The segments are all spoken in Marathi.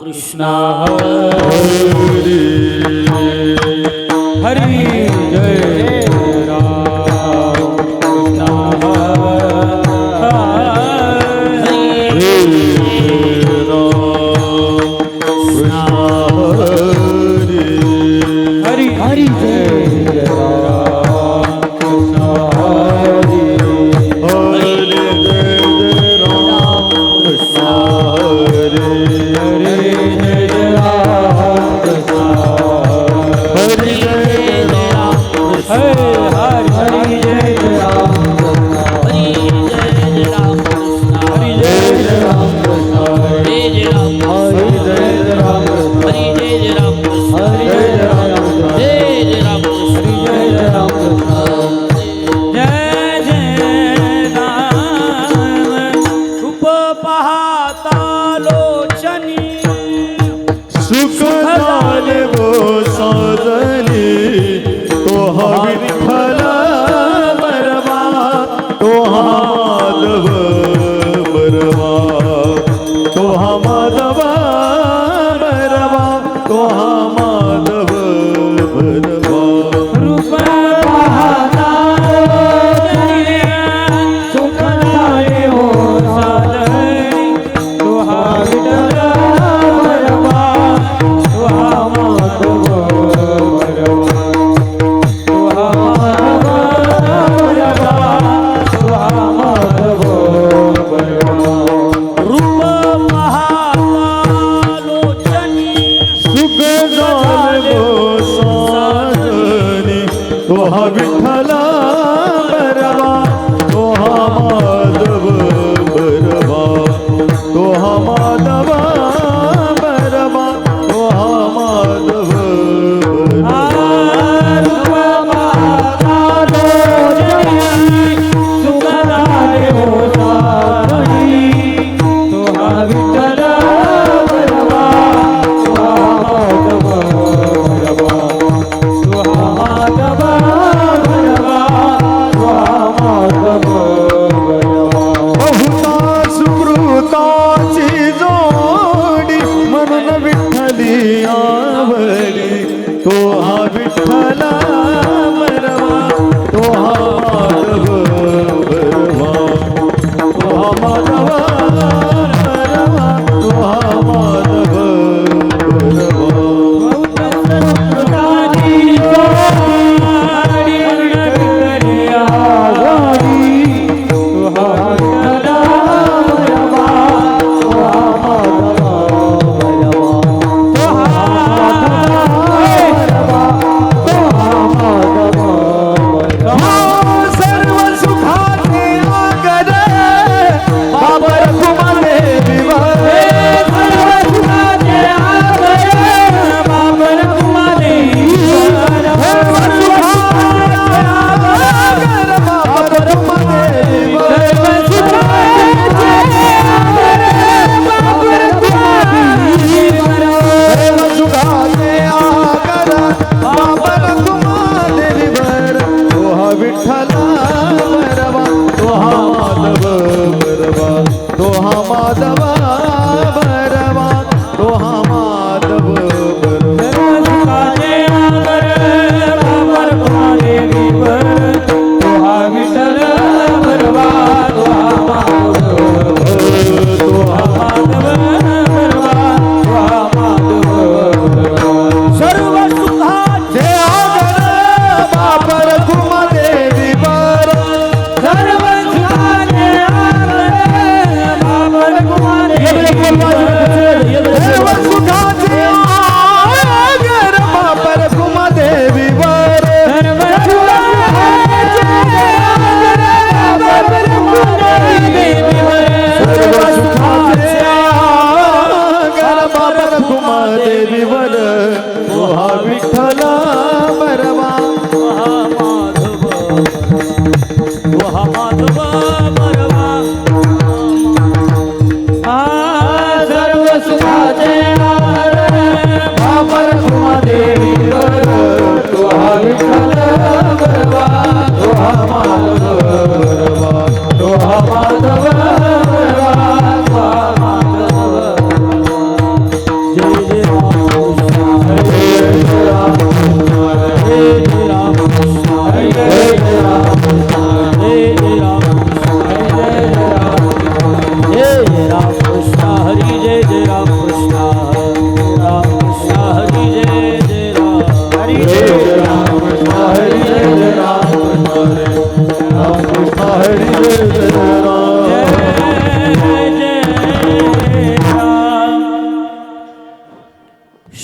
कृष्णा हरी हरी जय राम कृष्णा हरी हरी हरी जय राम कृष्णा हरी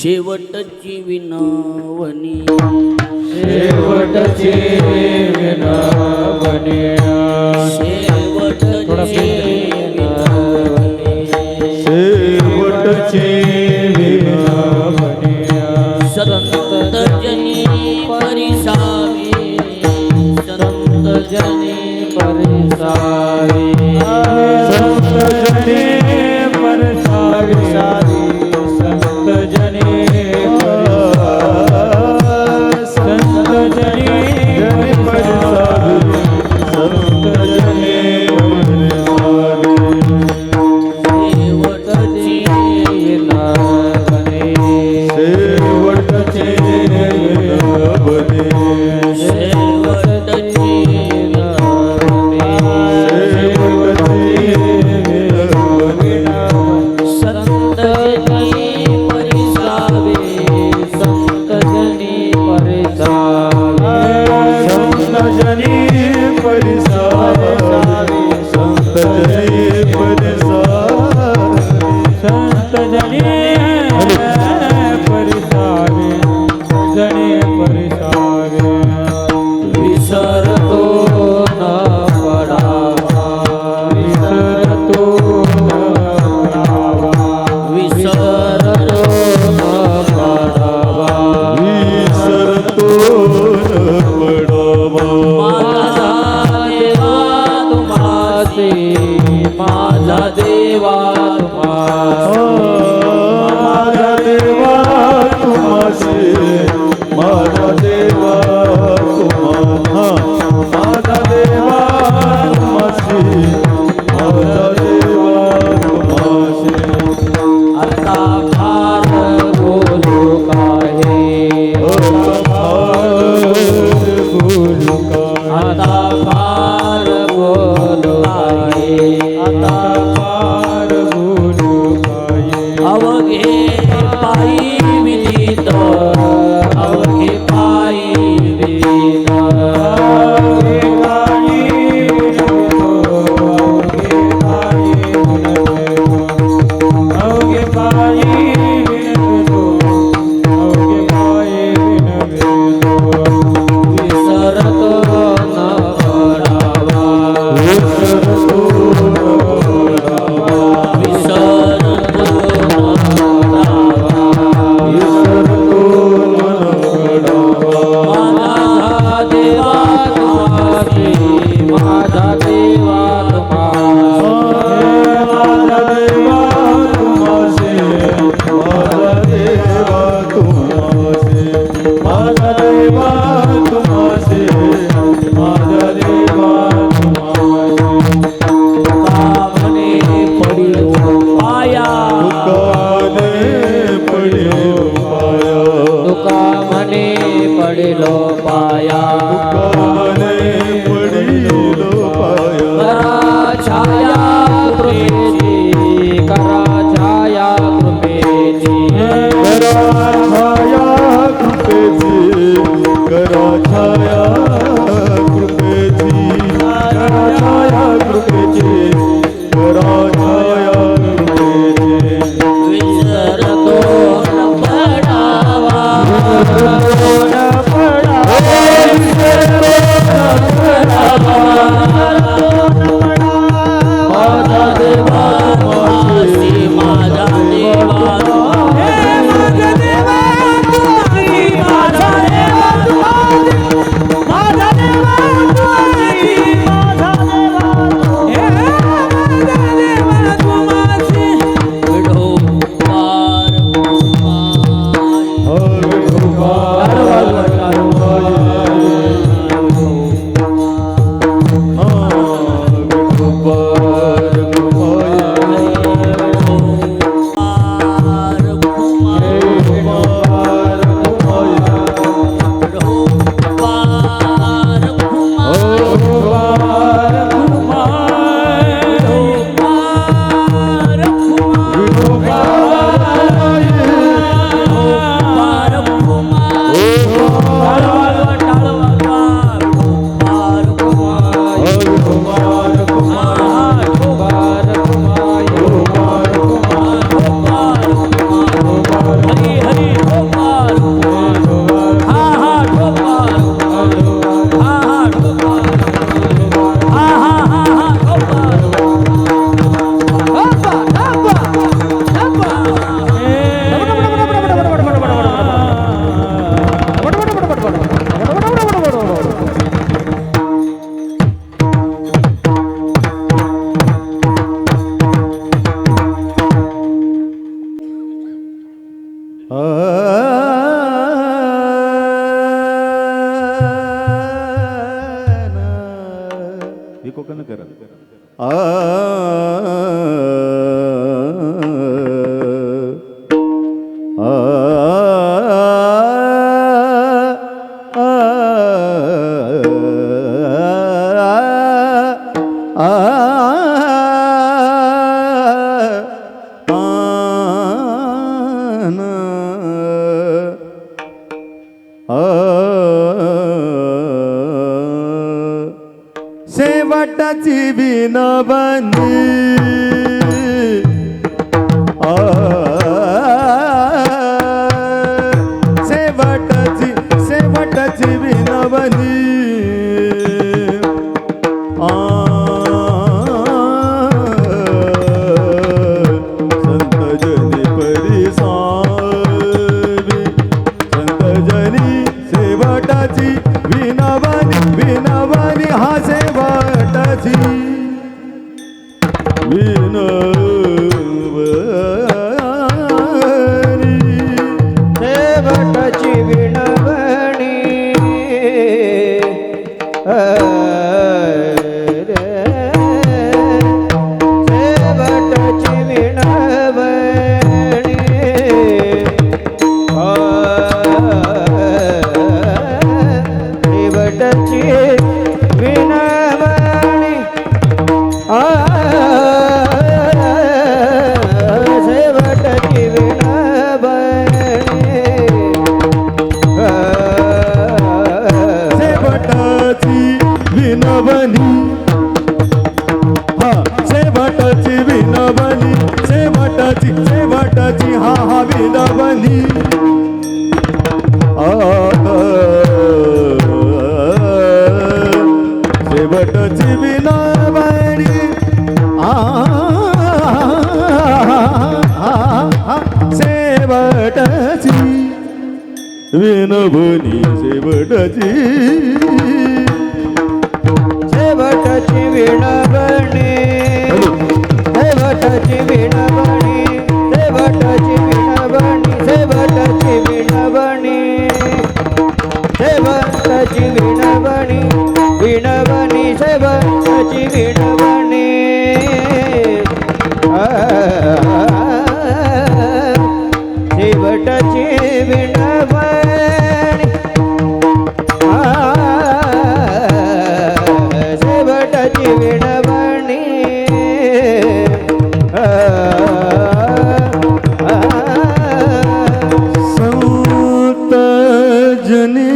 शेवटची विनवणी शेवटचे विनवणी शेवटची विनवणी शेवटचे विनवणी संत जनी परिसावे संत जनी परिसावे संत जने परसावे संत जने संत जने परसावे संत जने शेवटची विनवणी शेवटचे विनवणी शेवटची संत जनी परिसावे संत जनी परिसावे संत जने परसावे संत जने परसावे संत जने परसावे जने परसावे विसरतो न पडावा विसरतो न पडावा विसरतो न पडावा विसरतो न पडावा माझा देवा तुम्हासी माझा देवा तुम्हासी माझा देवा तुम्हासी माझा देवा तुम्हासी आता फार बोलू काहे बोलू आता फार बोलू काहे आता फार बोलू काय अवघे पायी विदित अवघे पायी विदित विसरतो न पडावा विसरतो न पडावा माझा देवा तुम्हासी माझा देवा तुम्हासी माझा देवा तुम्हासी माझा देवा तुम्हासी कामने पडिलो पाया दुकाने पडिलो पाया तुका म्हणे पडिलो पाया दुकाने पडिलो पाया करा छाया कृपेची करा छाया कृपेची करा छाया कृपेची करा छाया कृपेची करा छाया कृपेची करा छाया कृपेची विसरतो न पडावा विसरतो न पडावा इको कन करा शेवटाची विनवणी शेवटाची विनवणी संत जनी परिसावी संत जनी शेवटाची विनवणी विनवणी हा शेवटाची विनवणी शेवटाची विनवणी शेवटाची विनवणी शेवटाची विनवणी शेवटाची विनवणी हा शेवटाची विनवणी शेवटाची हा हा विनवणी शेवटाची विनवणी शेवटाची विनवणी शेवटाची शेवटाची विनवणी शेवटाची विनवणी शेवटाची विनवणी शेवटाची विनवणी शेवटाची विनवणी विनवणी शेवटाची विनवणी शेवटाची विनवणी शेवटाची विनवणी संत जनी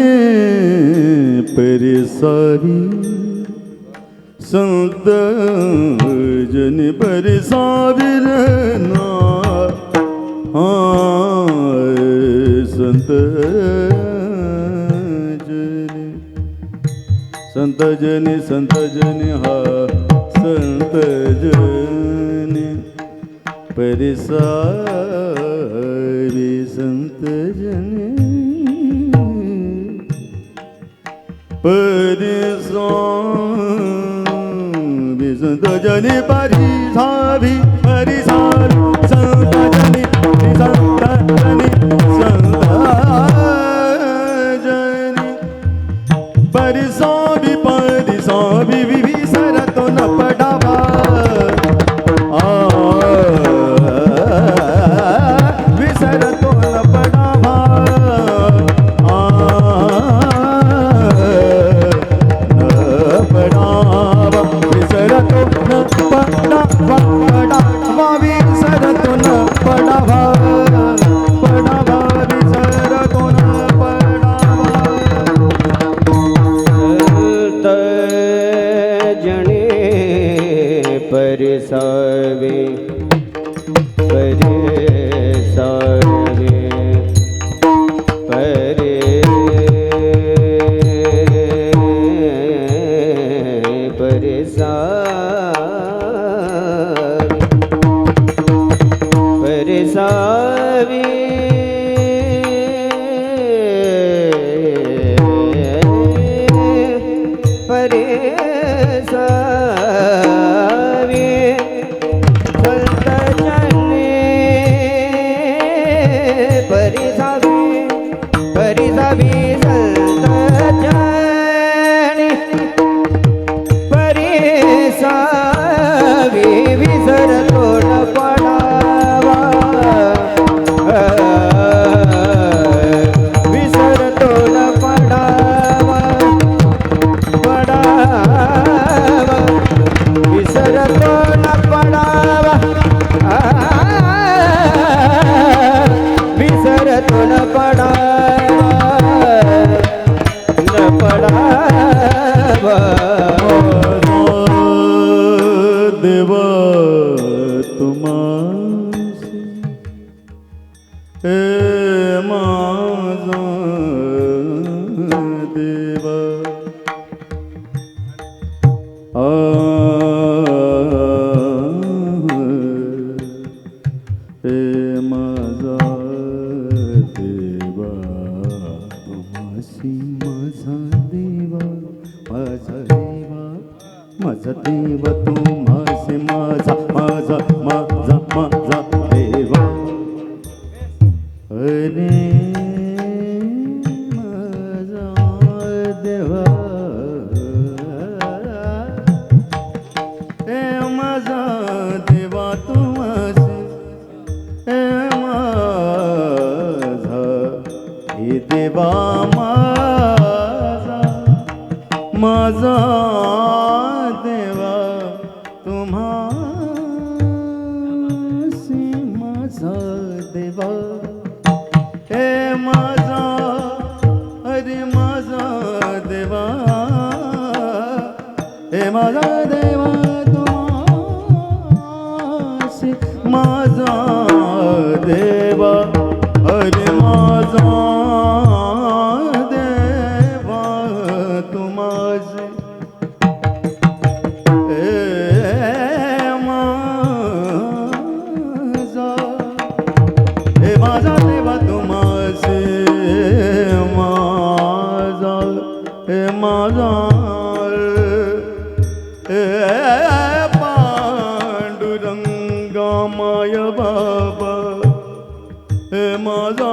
परिसारी संत जनी परिसारी संत जनी हा संत जनी परिसारी संत जनी परिसारी संत जनी परिसारी परिसारी संत जनी संत जनी परिसावी परिसावी विसरतो न पडावा विसरतो न पडावा न पडावा विसरतो न पडावा पडावा विसरतो न पडावा पडावा विसरतो न परिसावे परिसावे परिसावे परिसावे परिसावी संतजनी परिसावी विसरतो न पडावा विसरतो न पडावा पडावा विसरतो न पडावा विसरतो न पडावा न पडावा देवा तुमासी हे माझा देवा हे माझा देवा तुमासी माझा देवा माझा देवा माझा देवा तुमासी माझा माझा माझा माझा देवा अरे माझा देवा हे माझा देवा तुमासी हे माझा हे देवा माझा माझा देवा तुम्हासी माझा देवा हे माझा अरे माझा देवा हे माझा देवा तुम्हासी माझा देवा अरे माझा देवा तुम्हासी माझा देवा तुम्हासी माझा हे माझा पांडुरंगा माय बाबा हे माझा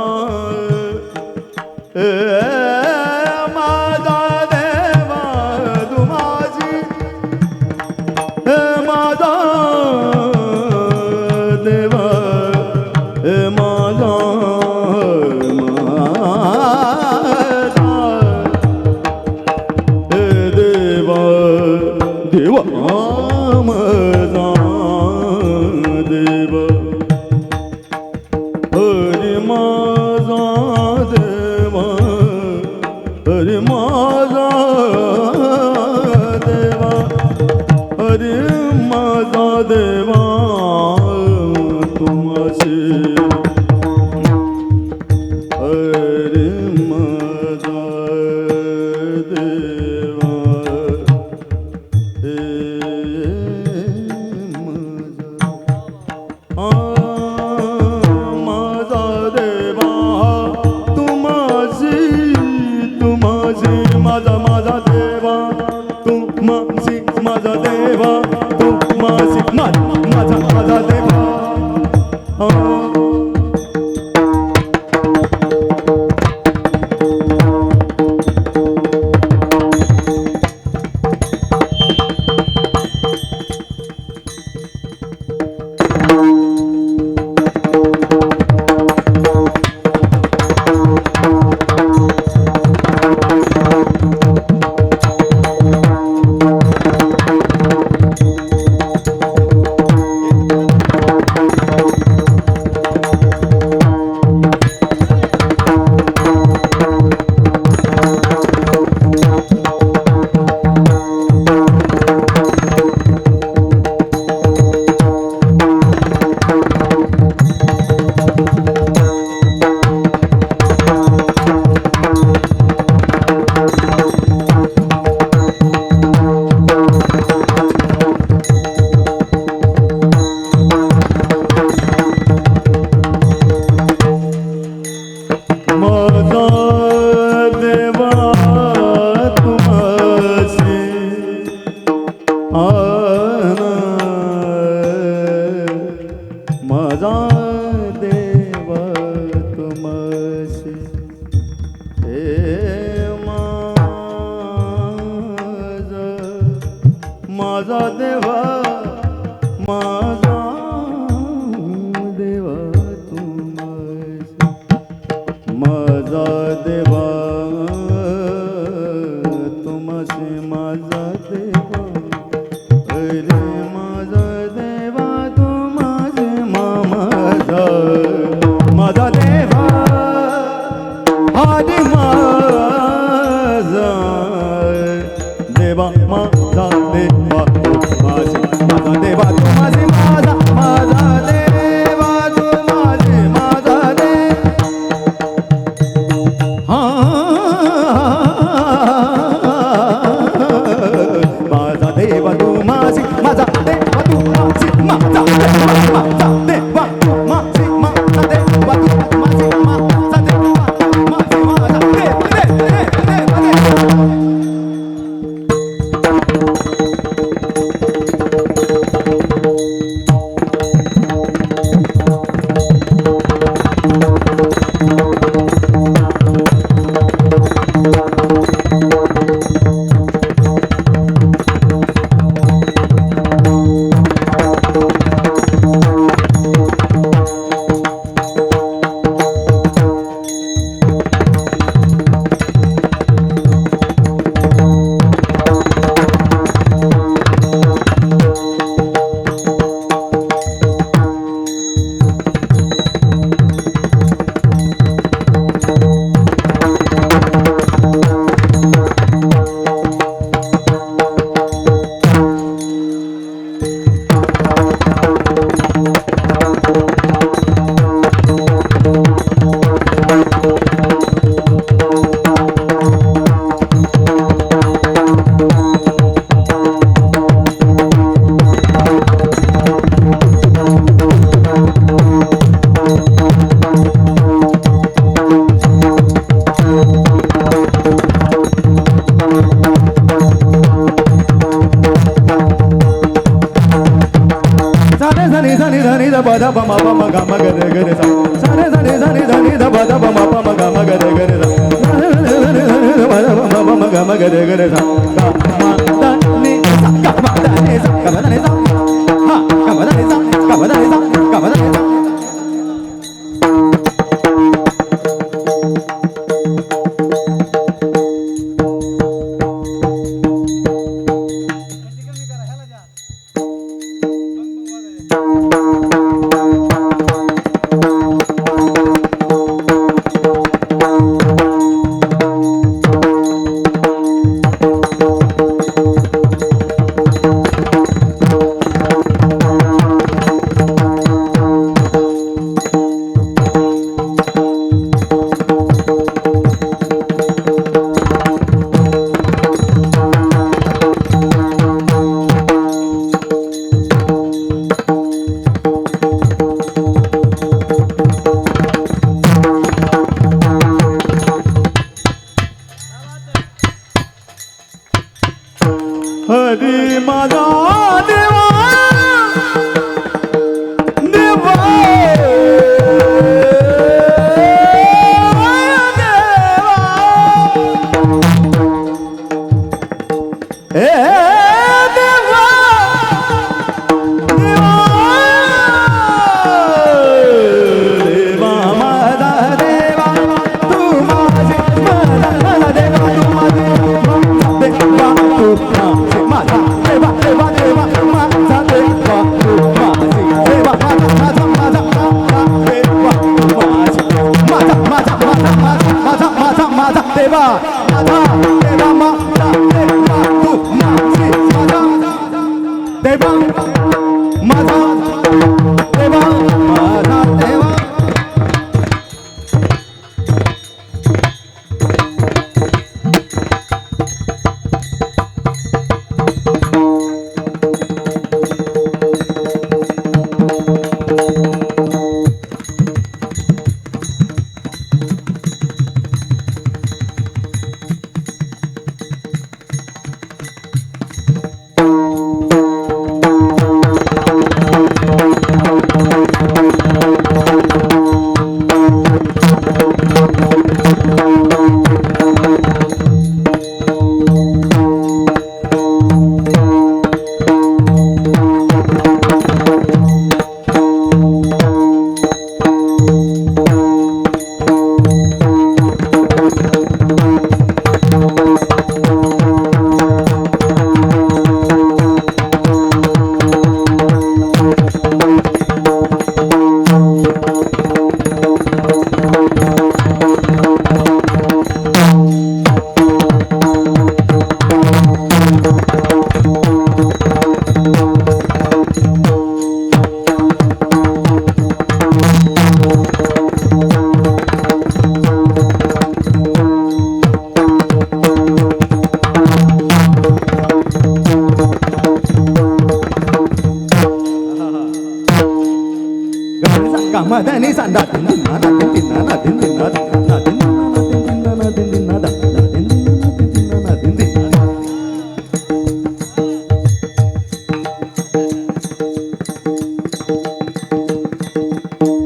माझा देवा तुम्हासी हे माझा देवा हे माझा हे देवा देवा माझा देवा हरे माझा देवा हरे माझा देवा हरे माझा देवा तुमासी हरे माझा देवा हे माझा देवा तुमासी तुमासी माझा माझा देवा तुमासी माझा देवा तुमासी माझा माझा देवा ध प ध प म प म ग म ग रे ग रे सा म म ग म ग रे ग रे सा ग म द नि सा ग म द नि सा ग म द नि सा हा ग म द नि सा ग म द नि सा ग म द नि सा हरी माझा देवा देवा देवा ए देवा देवा माझा देवा तू माझे माझा देवा तू माझे देवा तू माझा देवा देवा देवा माझा देवा तू माझे देवा माझा माझा माझा देवा तू माझे माझा माझा माझा माझा माझा माझा देवा माझा देवा माझा देवा तू माझे माझा देवा माझा देवा माझा देवा Gamadani sanda dinna na dinna na dinna na dinna na dinna na dinna na dinna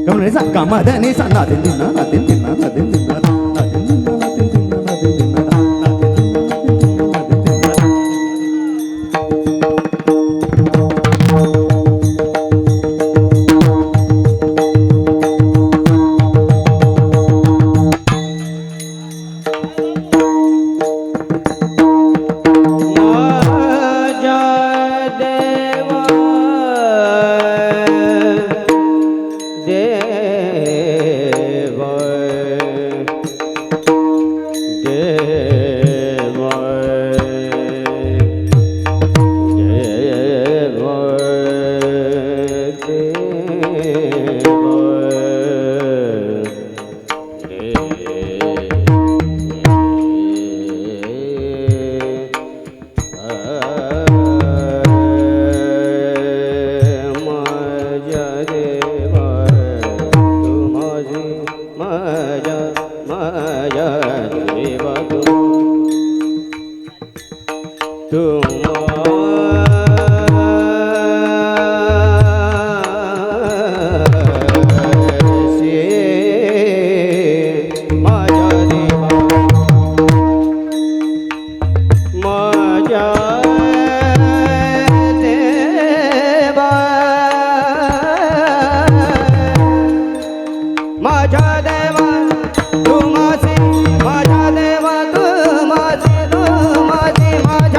Gamadani sanda gamadani sanda dinna na dinna na dinna na dinna na dinna na dinna देवा तू माझी माझा देवा तू माझी माझा देवा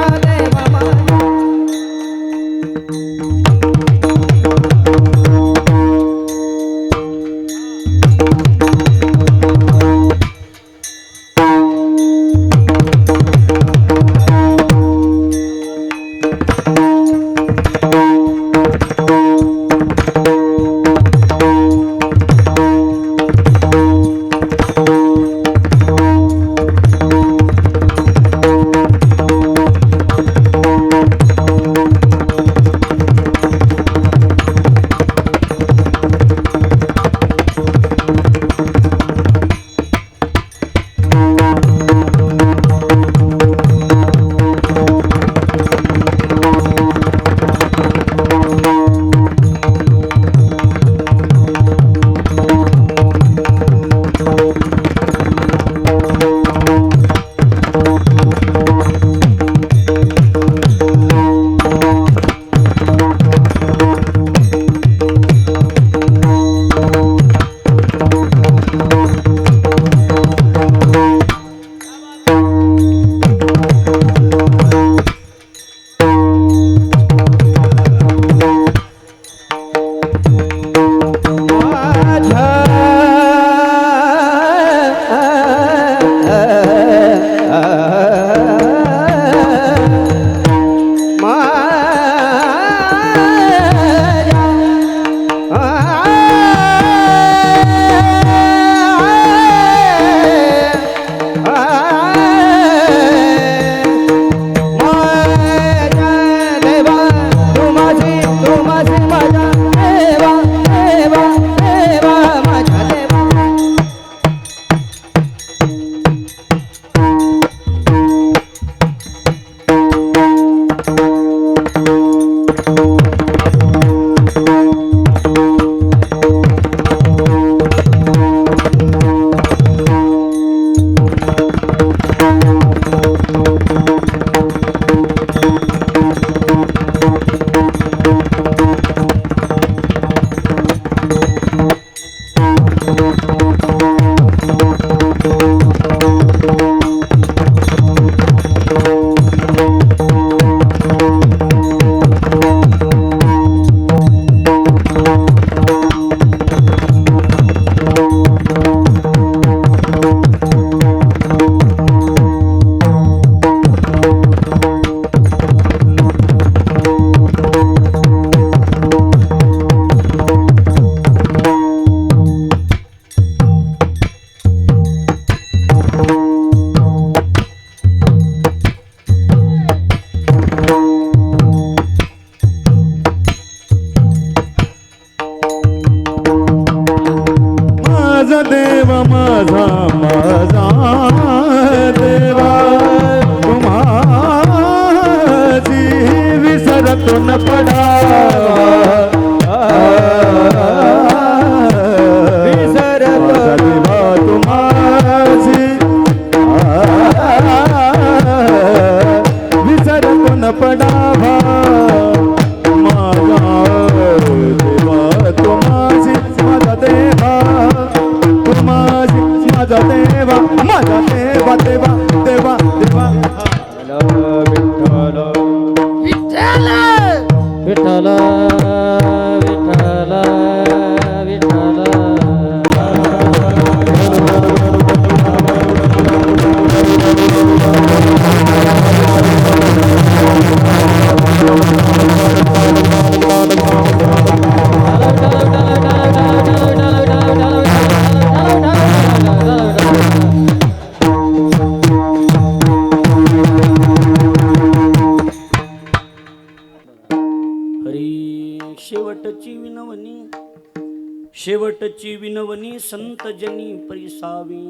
शेवटची विनवणी संतजनी परिसावी,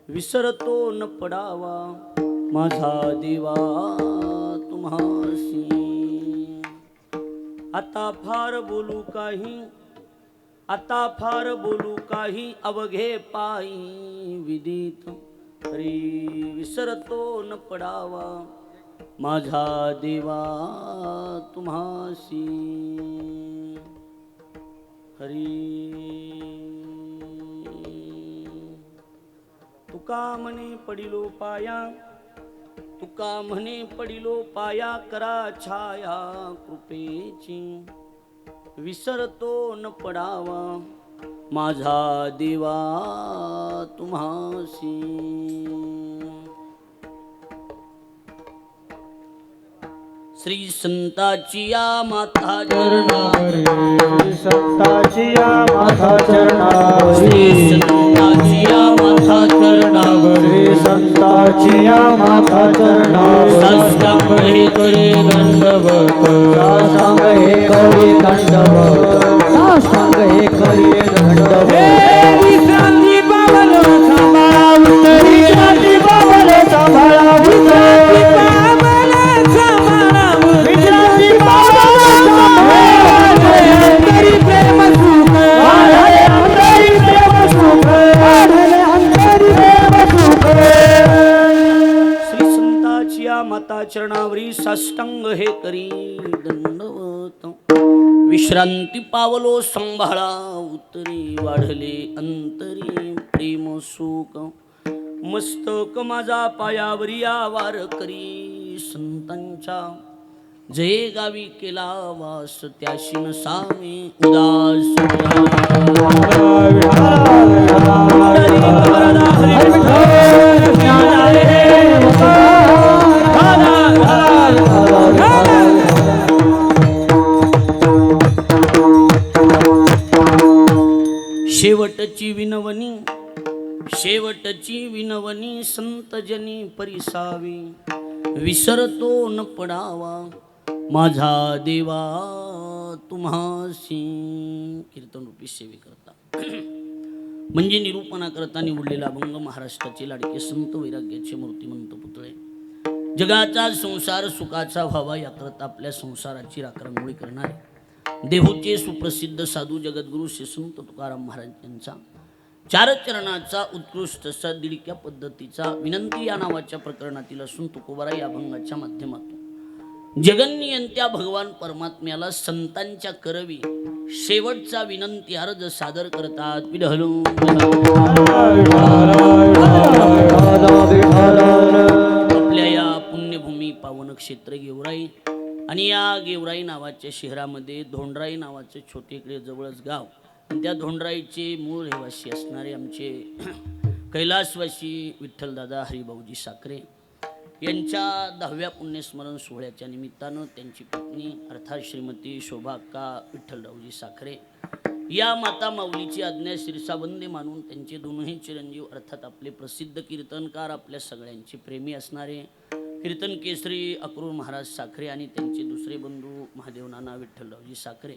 विसरतो न पडावा माझा देवा तुम्हासी. आता फार बोलू काही, आता फार बोलू काही, अवघे पायी विदित हरी, विसरतो न पडावा माझा देवा तुम्हासी. हरी तुका म्हणे पडिलो पाया, तुका म्हणे पडिलो पाया, करा छाया कृपेची, विसरतो न पडावा माझा देवा तुम्हासी. श्री संताची या माता चरणावरी, संताची या माता चरणावरी, श्री संताची या माता चरणावरी, संताची या माता चरणावरी, साष्टांग हे करे दंडवत, साष्टांग हे करी दंडवत, साष्टांग हे करी दंडवत. विश्रांती पावलो सांभाळा उत्तरी, विश्रांती पावलो सांभाळा उत्तरी, विश्रांती पावलो सांभाळा अंतरी प्रेम सुख, अंतरी प्रेम सुख, अंतरी प्रेम सुख. श्री संताची या माता चरणावरी साष्टांग हे करी दंडवत, विश्रांती पावलो संभाळा उत्तरी, वाढले अंतरी प्रेम सुख, मस्तक माझा पायावरी आवार करी, संतांच्या जय गावी केला वास, त्याशी न सामे उदास शेवटची विनवणी, शेवटची विनवणी संतजनी परिसावी, विसरतो न पडावा माझा देवा तुम्हासी. कीर्तन रूपी सेवे करता म्हणजे निरूपणा करता निवडलेला अभंग महाराष्ट्राचे लाडके संत वैराग्याचे मूर्तिमंत पुतळे, जगाचा संसार सुखाचा व्हावा याकरता आपल्या संसाराची राखणमोडी करणारे देहूचे सुप्रसिद्ध साधू जगद्गुरु श्री संत तुकाराम महाराज यांचा चार चरणाचा उत्कृष्ट असा दिडक्या पद्धतीचा विनंती या नावाच्या प्रकरणातील असून तुकोबारा या अभंगाच्या माध्यमातून जगन्नियंत्या भगवान परमात्म्याला संतांच्या करवी शेवटचा विनंती अर्ज सादर करतात. विढलो आपल्या या पुण्यभूमी पावन क्षेत्र गेवराई आणि या गेवराई नावाच्या शहरामध्ये धोंडराई नावाचे छोटेकडे जवळच गाव, त्या धोंडराईचे मूळ रहिवासी असणारे आमचे कैलासवासी विठ्ठलदादा हरिभाऊजी साखरे यांच्या 10व्या पुण्यस्मरण सोहळ्याच्या निमित्तानं त्यांची पत्नी अर्थात श्रीमती शोभाक्का विठ्ठलरावजी साखरे या माता माऊलीची आज्ञा शिरसाबंदी मानून त्यांचे दोनही चिरंजीव अर्थात आपले प्रसिद्ध कीर्तनकार, आपल्या सगळ्यांचे प्रेमी असणारे कीर्तन केसरी अक्रूर महाराज साखरे आणि त्यांचे दुसरे बंधू महादेव नाना विठ्ठलरावजी साखरे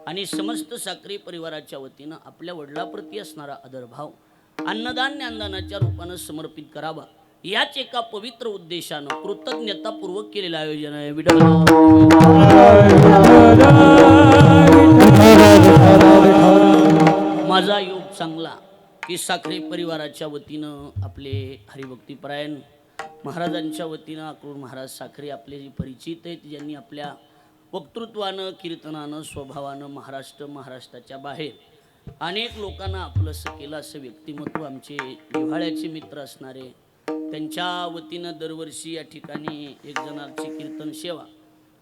आणि समस्त साखरे परिवाराच्या वतीनं आपल्या वडिलाप्रती असणारा आदरभाव अन्नदान ज्ञानदानाच्या रूपानं समर्पित करावा याच एका पवित्र उद्देशानं कृतज्ञतापूर्वक केलेलं आयोजन आहे. माझा योग चांगला की साखरे परिवाराच्या वतीनं आपले हरिभक्तीपरायण महाराजांच्या वतीनं अक्रूर महाराज साखरे आपले जे परिचित आहेत, ज्यांनी आपल्या वक्तृत्वानं कीर्तनानं स्वभावानं महाराष्ट्राच्या बाहेर अनेक लोकांना आपलंसं केलं असं व्यक्तिमत्व आमचे जिव्हाळ्याचे मित्र असणारे, त्यांच्या वतीनं दरवर्षी या ठिकाणी एक जणांची कीर्तन सेवा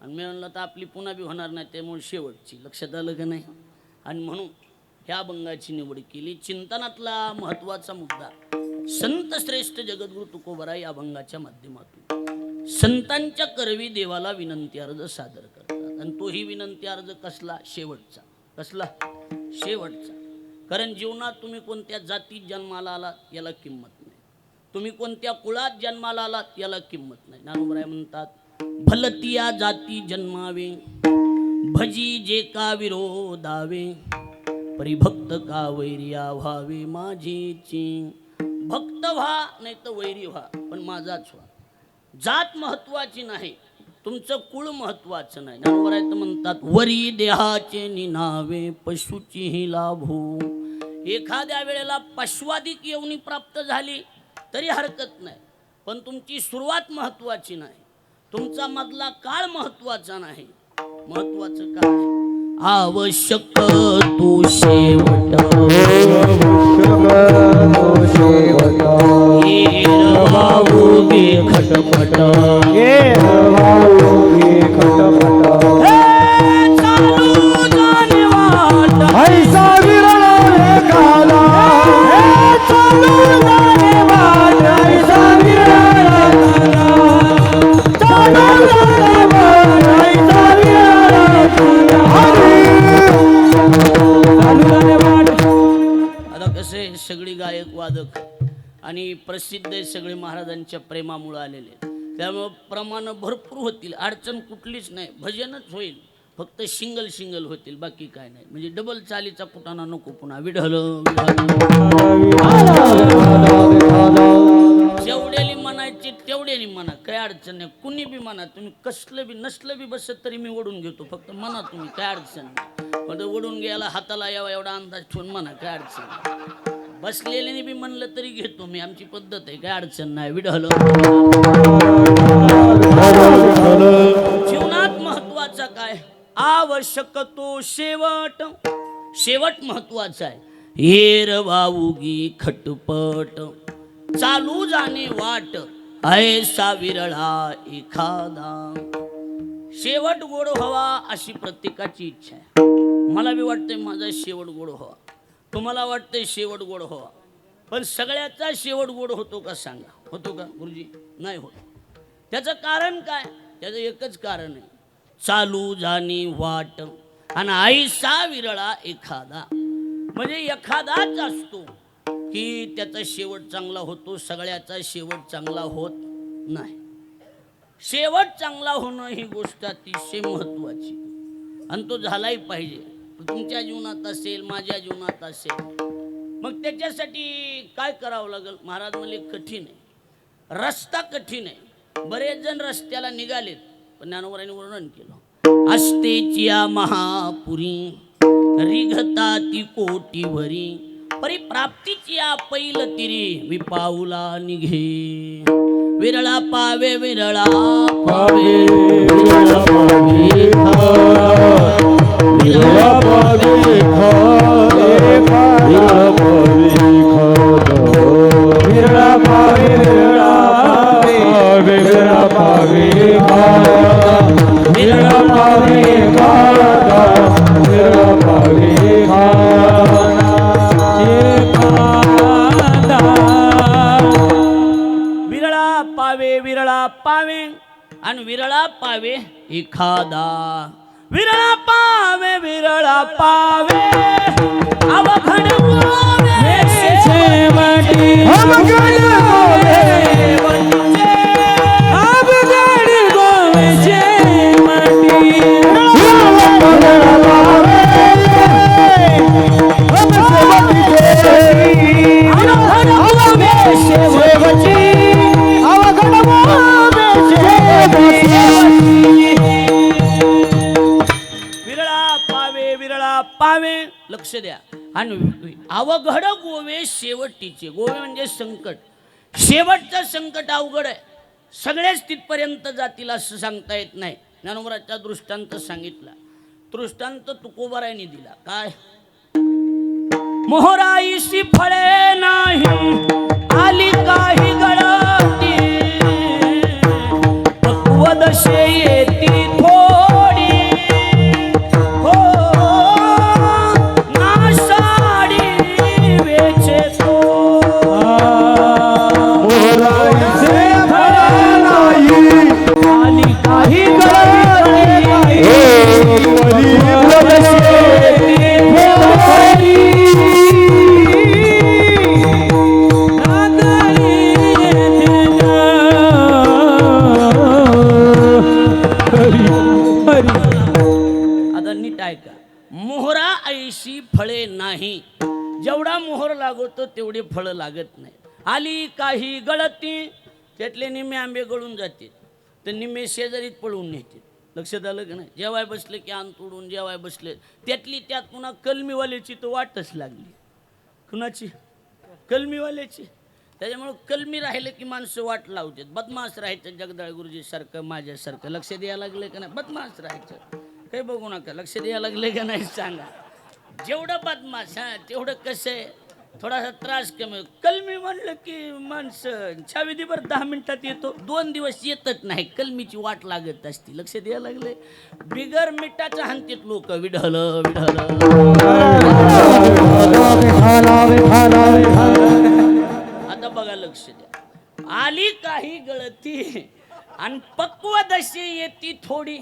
आणि मी म्हणलं तर आपली पुन्हा बी होणार नाही, त्यामुळे शेवटची लक्षात आलं का नाही. आणि म्हणून ह्या अभंगाची निवड केली. चिंतनातला महत्त्वाचा मुद्दा संत श्रेष्ठ जगद्गुरु तुकोबारा या अभंगाच्या माध्यमातून संतांच्या करवी देवाला विनंती अर्ज सादर करतात आणि तोही विनंती अर्ज कसला? शेवटचा. कसला? शेवटचा. कारण जीवनात तुम्ही कोणत्या जातीत जन्माला आलात याला किंमत नाही, तुम्ही कोणत्या कुळात जन्माला आलात याला किंमत नाही. ज्ञानोबराय म्हणतात भलतिया जाती जन्मावे भजी जे का विरोधावे परिभक्त का वैर्या व्हावे माझीची. भक्त व्हा नाही तर वैरी व्हा, पण माझाच व्हा. जात महत्वाची नाही, तुमचं कुळ महत्वाचं नाही. ज्ञानोबराय तर म्हणतात वरी देहाचे निनावे पशुचीही लाभो. एखाद्या वेळेला पशवादिक येवणी प्राप्त झाली तरी हरकत नाही, पण तुमची सुरुवात महत्वाची नाही, तुमचा मधला काळ महत्वाचा नाही. महत्वाचं काय? आवश्यक तू शेवट ये वाळुंगी खटपट चालू जाणे वाट ऐसा विरळ एखादा चालू जाणे वाट ऐसा विरळ चालू जाणे वाट ऐसा विरळ चालू जाणे वाट. आता कसे सगळी गायक वादक आणि प्रसिद्ध आहे सगळे महाराजांच्या प्रेमामुळे आलेले आहेत. त्यामुळं प्रमाण भरपूर होतील, अडचण कुठलीच नाही, भजनच होईल, फक्त सिंगल होतील, बाकी काय नाही. म्हणजे डबल चालीचा कुटाणा नको पुन्हा. विढल जेवढ्याली म्हणायची तेवढ्याली म्हणा, काय अडचण नाही. कुणी बी म्हणा, तुम्ही कसलं बी नसलं बी बसत तरी मी ओढून घेतो, फक्त म्हणा तुम्ही, काय अडचण नाही. पण ओढून घ्यायला हाताला यावा एवढा अंदाज ठेवून म्हणा, काय अडचण नाही. बसलेल्याने बी म्हणलं तरी घेतो मी, आमची पद्धत आहे, काय अडचण नाही. विढल जीवनात महत्वाचा काय, आवश्यक तो शेवट, शेवट महत्वाचा आहे. हेर वाऊगी खटपट चालू जाणे वाट ऐसा विरळा एखादा. शेवट गोड व्हावा अशी प्रत्येकाची इच्छा आहे. मला बी वाटतंय माझा शेवट गोड व्हावा, तुम्हाला वाटतंय शेवट गोड व्हावा, पण सगळ्याचा शेवट गोड होतो का सांगा? होतो का गुरुजी? नाही होत. त्याचं कारण काय? त्याचं एकच कारण आहे, चालू जाणी वाट आणि ऐसा विरळा एखादा. म्हणजे एखादाच असतो की त्याचा शेवट चांगला होतो, सगळ्याचा शेवट चांगला होत नाही. शेवट चांगला होणं ही गोष्ट अतिशय महत्वाची, आणि तो झालाही पाहिजे. तुमच्या जीवनात असेल, माझ्या जीवनात असेल, मग त्याच्यासाठी काय करावं लागेल? महाराज म्हणले कठीण आहे, रस्ता कठीण आहे. बरेच जण रस्त्याला निघालेत, पण ज्ञानोबरांनी वर्णन केलं, असतेची या महापुरी रिघता ती कोटी भरी, परिप्राप्तीची या पैल तिरी विपाऊला निघे. विरळा पावे विरळा पावे विरळा पावे विरळा पावे विरळा पावे विरळा विरळा पावे विरळा पावे विरळा पावे विरळा पावे विरळा पावे आणि विरळा पावे एखादा. विरळा पावे विरळा पावे अवघड गोवे शेवटी, अवघड गोवे अवघड गोवे शेवटी. विरळा पावे विरळा पावे, लक्ष द्या. आणि अवघड गोवे शेवटीचे. गोवे म्हणजे संकट, शेवटचं संकट अवघड आहे. सगळेच तिथपर्यंत जातील असं सांगता येत नाही. ज्ञानोबराचा दृष्टांत सांगितला, दृष्टांत तुकोबारायांनी दिला. काय? मोहराईशी फळे नाही आली काही गळती, पक्वदशे येती थोडी हो नासाडी वेचे तो. मोहराईचे फळ नाही आली काही गळती, पक्वदशे येती थोडी मोहरा ऐशी फळे नाही, जेवढा मोहर लागतो तेवढे फळं लागत नाही. आली काही गळती, त्यातले निम्मे आंबे गळून जाते, तर निम्मे शेजारीत पळून नेते. लक्षात आलं की नाही? जेवाय बसले की आण तोडून जेवाय बसले, त्यातली त्यात पुन्हा कलमीवाल्याची तर वाटच लागली. कुणाची? कलमीवाल्याची. त्याच्यामुळं कलमी राहिलं की माणसं वाट लावतात. बदमाश राहायचं, जगदाळ गुरुजी सारखं माझ्यासारखं. लक्ष द्यायला लागलं का नाही? बदमाश राहायचं, काही बघू नका. लक्ष द्यायला लागले का नाही सांगा. जेवढं बदमाश, हां तेवढं कसं आहे, थोडासा त्रास कमी होईल. कलमी म्हणलं की माणसं छाविदीवर 10 मिनिटात येतो, 2 दिवस येतच नाही. कलमीची वाट लागत असती. लक्ष द्यायला लागले. बिगर मिठाचं हानतीत लोक विढल विढल. आता बघा लक्ष द्या. आली काही गळती आणि पक्वदशी येती थोडी.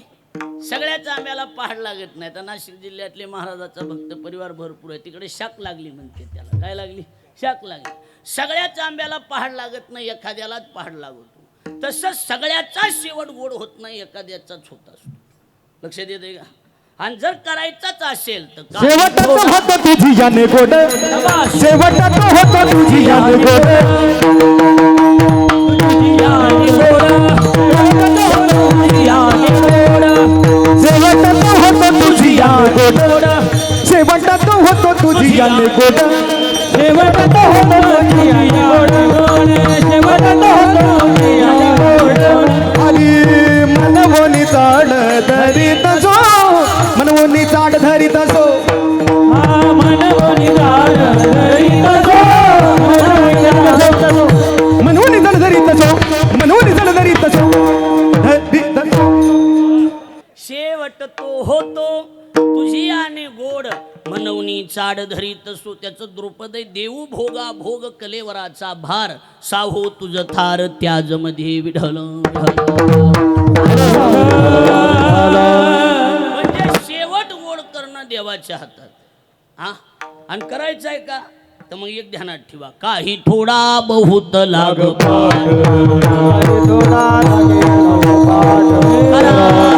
सगळ्याच आंब्याला पहाड लागत नाही. तर नाशिक जिल्ह्यातले महाराजाचा भक्त परिवार भरपूर आहे. तिकडे शाक लागली म्हणते त्याला. काय लागली? शाक लागली. सगळ्याच आंब्याला पहाड लागत नाही, एखाद्यालाच पहाड लागतो. तसंच सगळ्याचा शेवट गोड होत नाही, एखाद्याचाच होत असतो. लक्ष देते का? आणि जर करायचाच असेल तर शेवट होतो तुझी जाने गोड, शेवट होतो तुझी जाने गोड, शेवट होतो तुझी जाने गोड, शेवट होतो तुझी जाने गोड, शेवट होतो तुझी जाने गोड, शेवट होतो तुझी जाने गोड. आणि मनवोनी चाड धरीत जो, मनवोनी चाड धरीत असो, मनवोनी चाड धरीत असो, मनवोनी चाड धरीत असो, मनवोनी चाड धरीत असो, धरीत असो. शेवट तो होतो तुझी आणि गोड, मनवनी चाड धरीत असो. त्याचं द्रुपदय देऊ भोगा भोग कलेवराचा भार, साहो तुझ थार त्याजमध्ये विढल म्हणजे शेवट गोड करणं देवाच्या हातात. हा आणि करायचं आहे का? तर मग एक ध्यानात ठेवा. काही थोडा बहुत लाग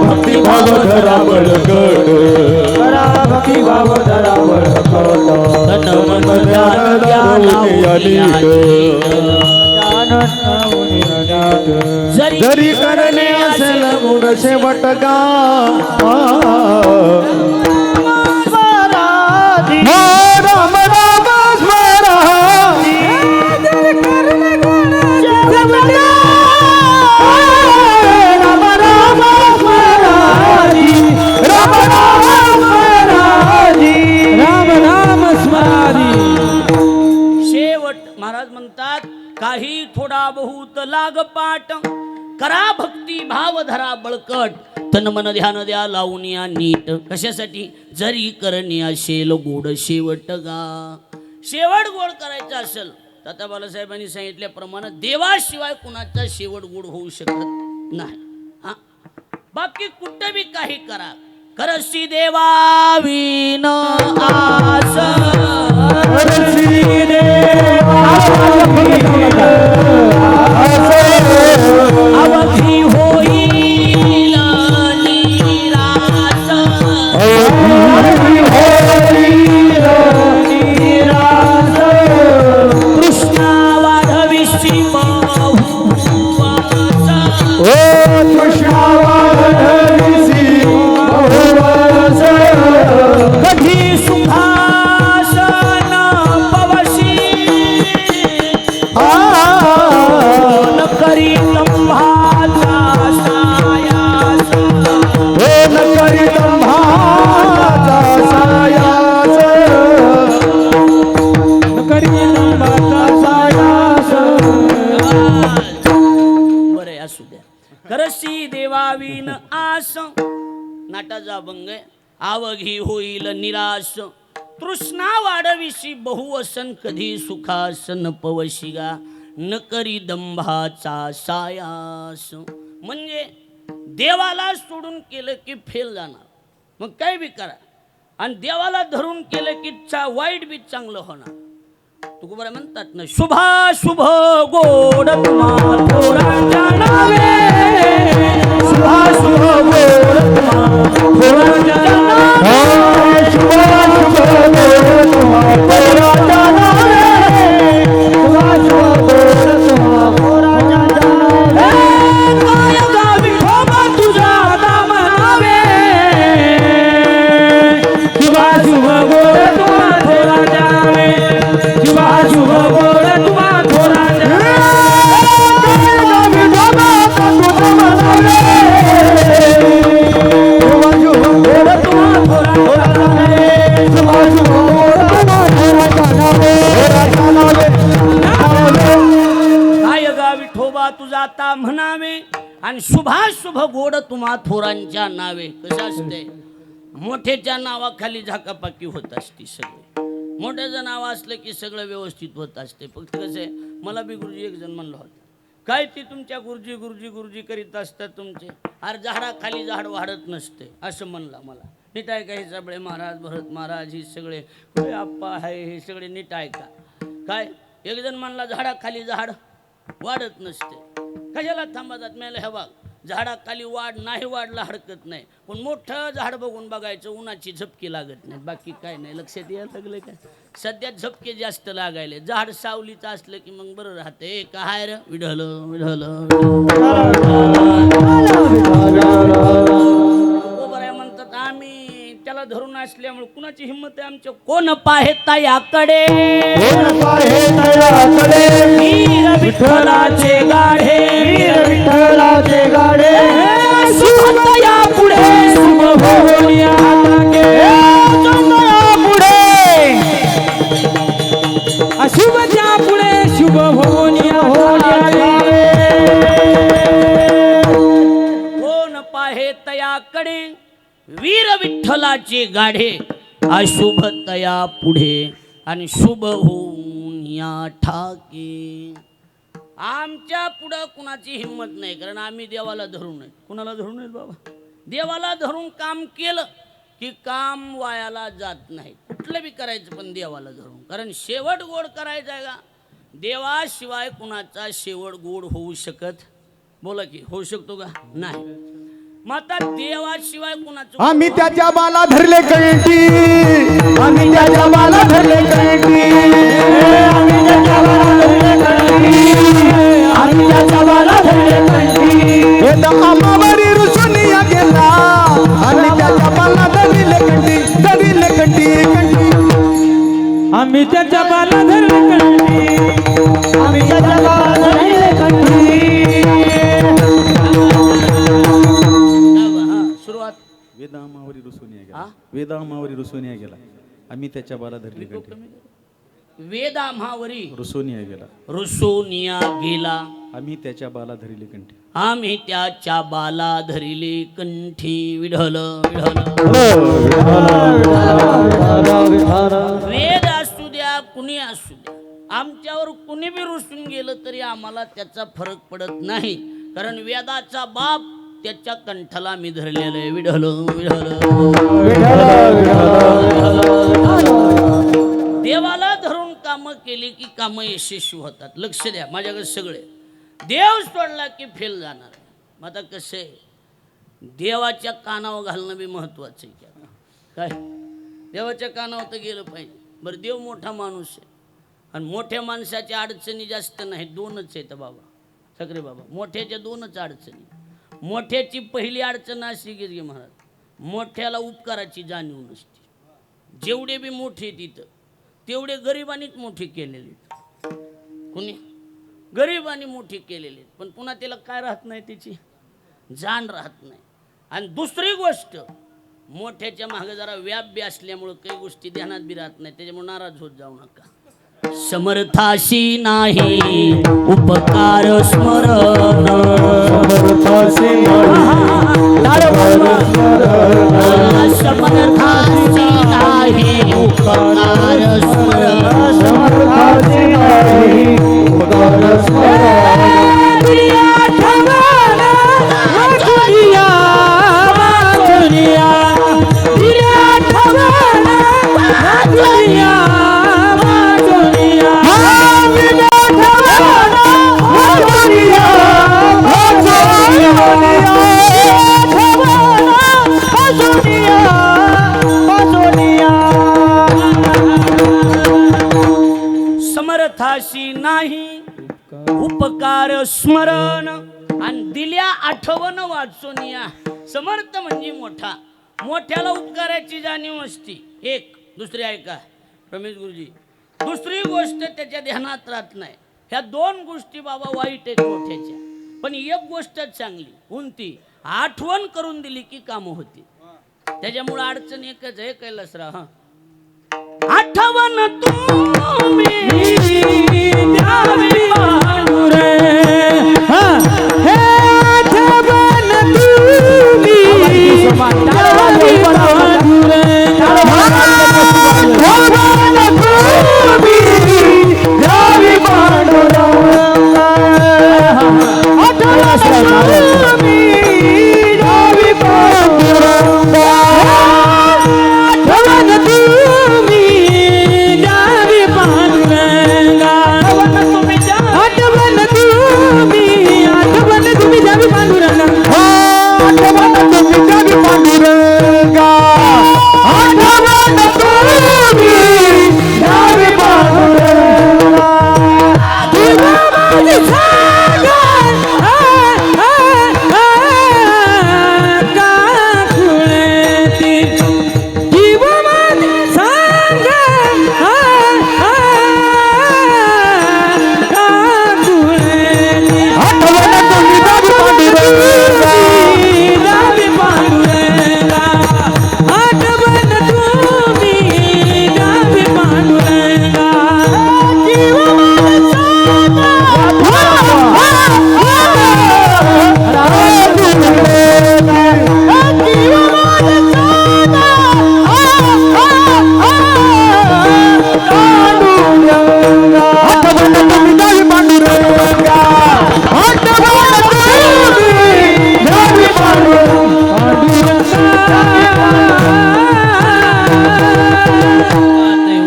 भक्ती भाव धरा बळकट, भक्ती भाव धरा बळकट, तन मन जरी करणे असेल गुण शेवट गा, राम राम स्मरा, शेवट महाराज म्हणतात काही थोडा बहुत लाग पाठ, करा भक्ती भाव धरा बळकट, तन मन ध्यान द्या लावून या नीट. कशासाठी? जरी करणे असेल गोड शेवट गा. शेवट गोड करायचं असेल तात्या बालासाहेबांनी सांगितल्याप्रमाणे देवाशिवाय कुणाचा शेवट गोड होऊ शकत नाही. हा बाकी कुठं बी काही करा, करसी देवाविन आस, करसी अवधी होईल निरास, कृष्णा वाढविषी बहुवास, कृष्णा वाढविषी बहुवास, कधी सुखासन पवशी, न करी तंभाचा सायास, न करी तंभाचा सायास, न करी तंभाचा सायास. बरे असू द्या. करसी देवाविन आस, नाटाचा अभंग आहे. आवघी होईल निराश, तृष्णा वाढविशी बहुवसन, कधी सुखासन पवशिगा, न करी दंभाचा सायास. म्हणजे देवाला सोडून केलं की फेल जाणार, मग काय बी करा. आणि देवाला धरून केलं की वाईट बी चांगलं होणार. तुकोबा म्हणतात ना, शुभाशुभ गोड तुम्हा थोराच्या नावे, शुभाशुभ गोड तुम्हा थोराच्या नावे, शुभाशुभ गोड तुम्हा थोराच्या नावे, शुभाशुभ गोड तुम्हा थोराच्या नावे, काय गावी ठोबा तुझ्या नावे, शुभाशुभ गोड तुम्हा थोराच्या नावे, शुभाशुभ गोड तुम्हा थोराच्या नावे, गावी ठोबा तुझ्या नावे, ठेवा तुझा आता म्हणावे आणि शुभाशुभ गोड तुम्हा थोरांच्या नावे. कसं असते मोठ्याच्या नावाखाली झाकापाकी होत असते सगळे. मोठ्याचं नाव असलं की सगळं व्यवस्थित होत असते. फक्त कसं आहे मला बी गुरुजी एक जण म्हणलं होतं काय ते तुमच्या गुरुजी गुरुजी गुरुजी करीत असतात तुमचे अरे झाडाखाली झाड वाढत नसते असं म्हणला मला. नीट ऐका हे सगळे महाराज भरत महाराज हे सगळे आप्पा आहे हे सगळे नीट ऐका. काय एक जण म्हणला झाडाखाली झाड वाढत नसते. कशाला थांबतात मेला हे बघ झाडाखाली वाढ नाही वाढला हरकत नाही पण मोठं झाड बघून बघायचं उन्हाची झपकी लागत नाही बाकी काय नाही. लक्षात यायला लागलं काय सध्या झपके जास्त लागायले. झाड सावलीचं असलं की मग बरं राहते. काय रे विढल विढल बरं म्हणतात आम्ही त्याला धरून असल्यामुळे कुणाची हिंमत आहे आमच्या. कोण पाहता याकडे वीर विठ्ठलाचे गाढे वीर विठ्ठलाचे गाढे शुभतया पुढे शुभ होऊया शुभच्या पुढे शुभ होऊया. कोण पाहे तयाकडे वीर विठ्ठलाचे गाढे अशुभ तया पुढे आणि शुभ होऊन या ठाके. आमच्या पुढं कुणाची हिंमत नाही कारण आम्ही देवाला धरून नाही. कुणाला धरून नाही बाबा. देवाला धरून काम केलं की काम वायाला जात नाही. कुठलं बी करायचं पण देवाला धरून कारण शेवट गोड करायचा आहे का देवाशिवाय कुणाचा शेवट गोड होऊ शकत बोला की होऊ शकतो का नाही. मग आता देवाशिवाय कुणाचं आम्ही त्याच्या बाला धरले कंठी आम्ही त्याच्या बाला धरले कंठी आम्ही त्याच्या बाला धरले कंठी आम्ही त्याच्या बाला धरले कंठी हे तर आम्हावरी रुसूनिया गेला आम्ही त्याच्या बाला धरले कंठी आम्ही त्याच्या बाला धरले कंठी आम्ही त्याच्या बाला धरले कंठी. सुरुवात वेदामावरी रुसूनिया गेला वेदामावरी रुसूनिया गेला आम्ही त्याच्या बाला धरली कंठी. वेदाम्हावरी रुसूनिया गेला रुसूनिया गेला आम्ही त्याच्या बाला धरली कंठी. आम्ही त्याच्या बाला धरिले कंठी. विढल वेद असू द्या कुणी असू द्या आमच्यावर कुणी बी रुसून गेलं तरी आम्हाला त्याचा फरक पडत नाही कारण वेदाचा बाप त्याच्या कंठाला मी धरलेलं आहे. विढल देवाला धरून कामं केली की कामं यशस्वी होतात. लक्ष द्या माझ्याकडे सगळे देव सोडला की फेल जाणार. मग आता कसं आहे देवाच्या कानावर घालणं बी महत्वाचं आहे. काय देवाच्या कानावर तर गेलं पाहिजे. बरं देव मोठा माणूस आहे आणि मोठ्या माणसाच्या अडचणी जास्त नाही दोनच आहेत बाबा सगळे बाबा. मोठ्याच्या दोनच अडचणी. मोठ्याची पहिली अडचण अशी गिरगी महाराज मोठ्याला उपकाराची जाणीव नसते. जेवढे बी मोठे तिथं तेवढे गरिबांनीच मोठे केलेले. कुणी गरिबांनी मोठी केलेले पण पुन्हा त्याला काय राहत नाही त्याची जाण राहत नाही. आणि दुसरी गोष्ट मोठ्याच्या मागे जरा व्याप बी असल्यामुळं काही गोष्टी ध्यानात बी राहत नाही त्याच्यामुळे नाराज होत जाऊ नका. समर्थाशी नाही उपकार स्मरण समर्थाशी नाही उपकार स्मरण समर्थाशी नाही उपकार स्मरण समर्थाशी नाही उपकार स्मरण आणि दिल्या आठवण वाचोनिया. समर्थ म्हणजे मोठा. मोठ्याला उपकाराची जाणीव असते एक. दुसरी ऐका रमेश गुरुजी दुसरी गोष्ट त्याच्या ध्यानात राहत नाही. ह्या दोन गोष्टी बाबा वाईट आहेत मोठ्याच्या पण एक गोष्ट चांगली कोणती आठवण करून दिली की कामं होती. त्याच्यामुळे अडचण एकच आहे कैलासराव हा आठवण तुम्ही द्यावी मानुरे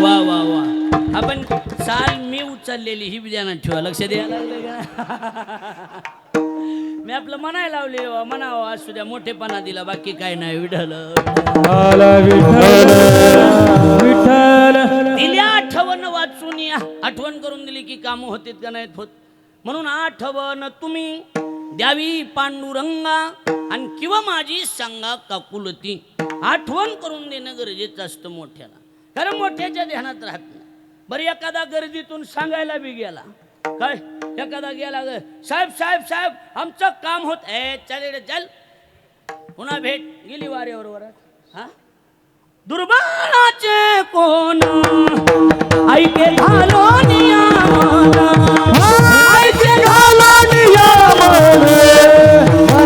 वा वा वा आपण चाल मी उचललेली ही ध्यानात ठेवा लक्ष द्यायला लागलं का मी आपलं म्हणायला लावले म्हणावं असू द्या मोठेपणा दिला बाकी काय नाही विठ्ठल दिल्या आठवण वाचून या आठवण करून दिली की कामं होतीत का नाहीत होत म्हणून आठवण तुम्ही द्यावी पांडुरंगा आणि किंवा माझी सांगा काकुलती आठवण करून देणं गरजेचं असतं मोठ्याला कारण मोठ्याच्या ध्यानात राहत नाही बरं एखादा गर्दीतून सांगायला बी गेला काय एखादा गेला साहेब साहेब साहेब आमचं काम होत चालेल चल पुन्हा भेट गेली वाऱ्यावर हा दुर्बळाचे कोण ऐके घालो नियमन ऐके घालो नियमन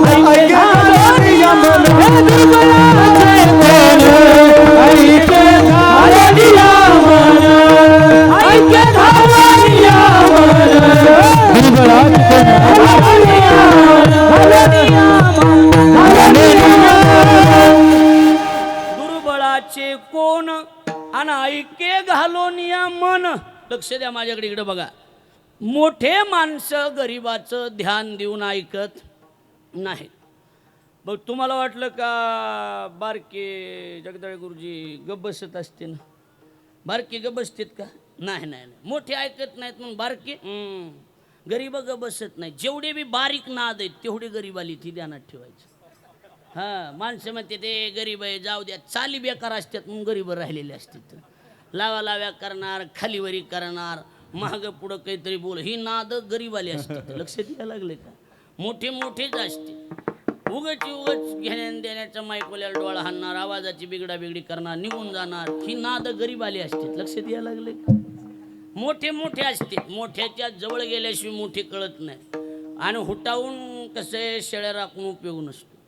ऐके घालो नियमन दुर्बळाचे कोण ऐके घालो नियमन ऐके घालो नियमन दुर्बळाचे दुर्बळाचे कोण आणि ऐके घालून या मन लक्ष द्या माझ्याकडे इकडे बघा मोठे माणसं गरिबाचं ध्यान देऊन ऐकत नाही बघ तुम्हाला वाटलं का बारके जगदाळे गुरुजी गप्प बसत असते ना बारके गप्प बसतेत का नाही नाही नाही मोठे ऐकत नाहीत म्हणून बारके गरीब गप्प बसत नाही जेवढे बी बारीक नाद आहेत तेवढे गरीबाली ती ध्यानात ठेवायचं हां माणसं म्हणते ते गरीब आहे जाऊ द्या चाली बेकार असतात म्हणून गरीब राहिलेले असतात लावा लाव्या करणार खालीवरी करणार महाग पुढं काहीतरी बोल ही नाद गरीबाली असतात लक्ष द्यायला लागले का मोठे मोठेच असते उगच घेण्या देण्याचा माईकवाल्याला डोळा हाणणार आवाजाची बिगडाबिगडी करणार निघून जाणार ही नाद गरीबाली असते लक्ष द्यायला लागले का मोठे मोठे असते मोठ्याच्या जवळ गेल्याशिवाय मोठे कळत नाही आणि हुटावून कसे शेळ्या राखून उपयोग नसतो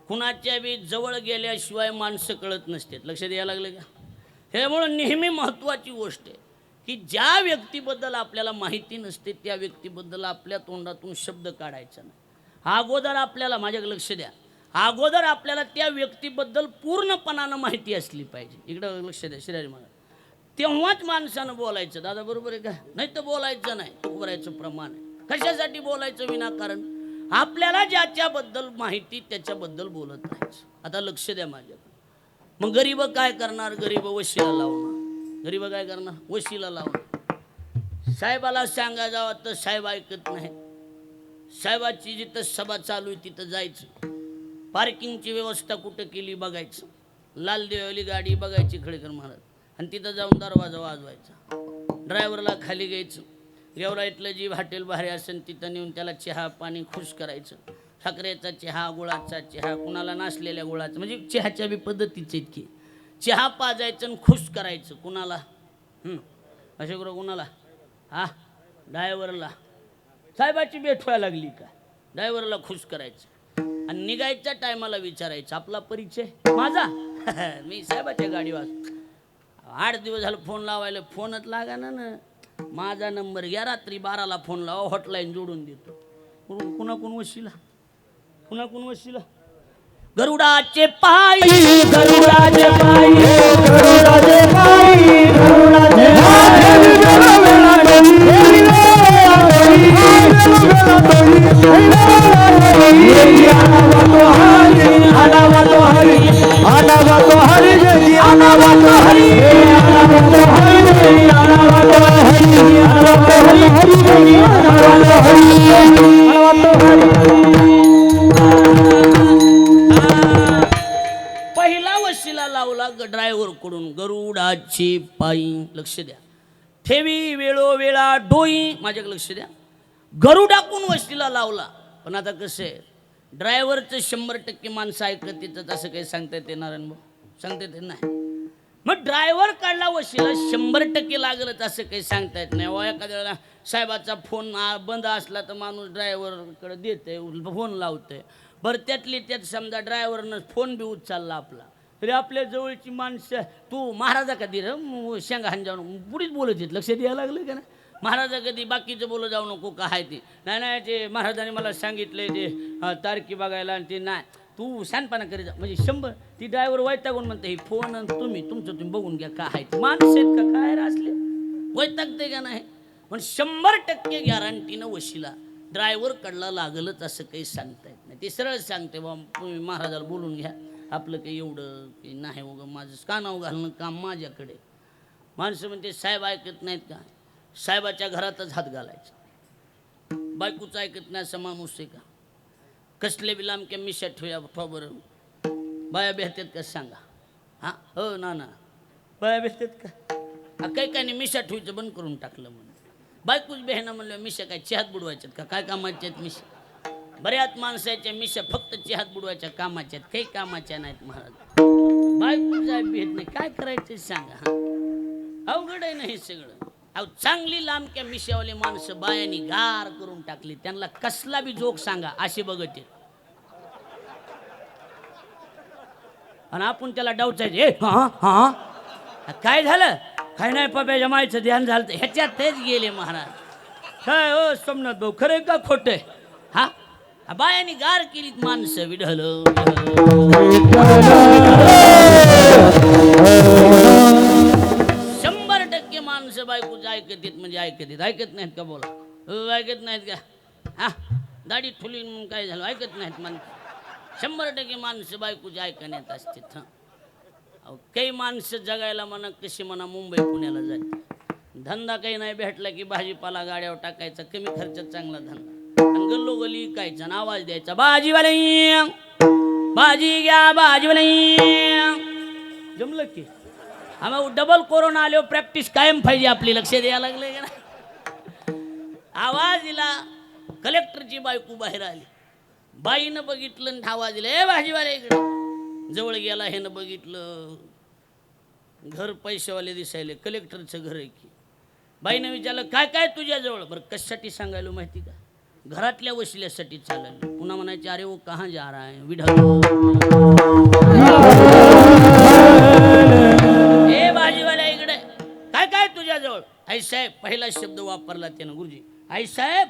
कुणाच्या बी जवळ गेल्याशिवाय माणसं कळत नसतात लक्ष द्यायला लागले का ह्यामुळं नेहमी महत्त्वाची गोष्ट आहे की ज्या व्यक्तीबद्दल आपल्याला माहिती नसते त्या व्यक्तीबद्दल आपल्या तोंडातून शब्द काढायचा नाही अगोदर आपल्याला माझ्याकडे लक्ष द्या अगोदर आपल्याला त्या व्यक्तीबद्दल पूर्णपणानं माहिती असली पाहिजे इकडं लक्ष द्या श्रीहरी महाराज तेव्हाच माणसानं बोलायचं दादा बरोबर आहे का नाही तर बोलायचं नाही बोलायचं प्रमाण आहे कशासाठी बोलायचं विनाकारण आपल्याला ज्याच्याबद्दल माहिती त्याच्याबद्दल बोलत राहायचं आता लक्ष द्या माझ्याकडे मग गरीब काय करणार गरीब वशीला लावणार गरीब काय करणार वशीला लावणार साहेबाला सांगा जावं तर साहेब ऐकत नाही साहेबाची जिथं सभा चालू आहे तिथं जायचं पार्किंगची व्यवस्था कुठं केली बघायचं लाल देवाली गाडी बघायची खडेकर महाराज आणि तिथं जाऊन दरवाजा वाजवायचा ड्रायव्हरला खाली घ्यायचं गेवराईतलं जी हॉटेल भारी असेल तिथं नेऊन त्याला चहा पाणी खुश करायचं साखरेचा चहा गुळाचा चहा कुणाला नासलेल्या गुळाचं म्हणजे चहाच्या बी पद्धतीच इतकी चहा पाजायचं आणि खुश करायचं कुणाला असे करू कुणाला हा ड्रायव्हरला साहेबाची भेट व्हायला लागली का ड्रायव्हरला खुश करायचं आणि निघायच्या टायमाला विचारायचं आपला परिचय माझा मी साहेबाच्या गाडीवर 8 दिवस झालं फोन लावायला फोनच लागा ना माझा नंबर घ्या रात्री 12ला फोन लावा हॉटलाईन जोडून देतो कुणा कोण वशीला पुन्हा कोण वशीला गरुडाचे पायी गरुडाचे पायी गरुडाचे पायी गरुडाचे पहिला वशिला लावला ड्रायव्हर कडून गरुडाची पायी लक्ष द्या ठेवी वेळोवेळा डोई माझ्याकडे लक्ष द्या गरुडाकून वशिला लावला पण आता कसं आहे ड्रायव्हरचं 100% माणसं ऐकत तिथं तसं काही सांगता येते नारायण भाऊ सांगता येते नाही मग ड्रायव्हर काढला वशिला 100% लागलच असं काही सांगता येत नाही. व एखाद्या वेळेला साहेबाचा फोन बंद असला तर माणूस ड्रायव्हरकडे देते, फोन लावते. बरं त्यातली त्यात समजा ड्रायव्हरनं फोन बी उचलला आपला, तरी आपल्या जवळची माणसं तू महाराजा कधी रे शेंगा जाऊन पुढेच बोलत येत. लक्ष द्यायला लागलं का ना, महाराजा कधी बाकीचं बोलत जाऊ नको का आहे ते. नाही ते महाराजांनी मला सांगितलंय ते तारखी बघायला आणि ते नाही तू शानपणा करी जा. म्हणजे 100 ती ड्रायव्हर वैतागून म्हणते, ही फोन तुम्ही बघून घ्या का आहे ते. माणसं आहेत का काय रे असले, वैतागते का नाही. पण 100% गॅरंटीनं वशिला ड्रायव्हर कडला लागलच असं काही सांगता येत नाही. ते सरळ सांगते बा तुम्ही महाराजाला बोलून घ्या, आपलं काही एवढं की नाही उगं माझं कानावर घालणं काम माझ्याकडे. माणसं म्हणते साहेब ऐकत नाहीत का, साहेबाच्या घरातच हात घालायचा. बायकोचं ऐकत नाही असं माणूस आहे का. कसले बी लांबक्या मिशा ठेवा बरं, बाया भेटतात का सांगा. हां हो ना बाया भेटतात का. काही काही मिशा ठेवायचं बंद करून टाकलं म्हणून. बायकोच बेहना म्हणलं मिशा काय चहात बुडवायच्यात का, काय कामाच्या आहेत मिशा. बऱ्याच माणसाच्या मिशा फक्त चहात बुडवायच्या कामाच्या आहेत, काही कामाच्या नाहीत महाराज. बायको जाय भेट नाही, काय करायचं सांगा. हा अवघड आहे ना हे सगळं. अहो चांगली लांबक्या मिशावाले माणसं बायांनी गार करून टाकली, त्यांना कसला बी जोक सांगा असे बघते. आणि आपण त्याला डावचायचे, हा काय झालं, काय नाही पप्याच्या मायचं ध्यान झालं ह्याच्यातच गेले महाराज. काय हो सोमनाथ भाऊ खरं का खोटं आहे. हा बायांनी गार केली माणसं. विढल 100% माणसं बायकोचं ऐकत येत म्हणजे ऐकत नाहीत का बोला. ऐकत नाहीत का. हा दाढी ठुली म्हणून काय झालं, ऐकत नाहीत माणसं. 100% माणसं बायकोची ऐकण्यात असते. काही माणसं जगायला म्हणा कशी म्हणा मुंबई पुण्याला जाते. धंदा काही नाही भेटला की भाजीपाला गाड्यावर टाकायचा, कमी खर्चात चांगला धंदा. आणि गल्लोगल्ली विकायचा आणि आवाज द्यायचा, भाजीवाले भाजी घ्या भाजीवाले. जमलं की आम्हाला डबल कोरोना आलो, प्रॅक्टिस कायम पाहिजे आपली. लक्ष द्यायला लागले का ना. आवाज दिला, कलेक्टरची बायको बाहेर आली. बाईनं बघितलं आणि आवाज दिला, ए भाजीवाले इकडे. जवळ गेला, ह्यानं बघितलं घर पैसेवाले दिसायले, कलेक्टरचं घर आहे की. बाईनं विचारलं काय काय तुझ्याजवळ. बरं कशासाठी सांगायलो माहिती का, घरातल्या वशिल्यासाठी चाललं. पुन्हा म्हणायचे अरे वो कहाँ जा रहा है विढल. ए भाजीवाल्या इकडे, काय काय तुझ्याजवळ. आई साहेब पहिला शब्द वापरला त्यानं गुरुजी. आई साहेब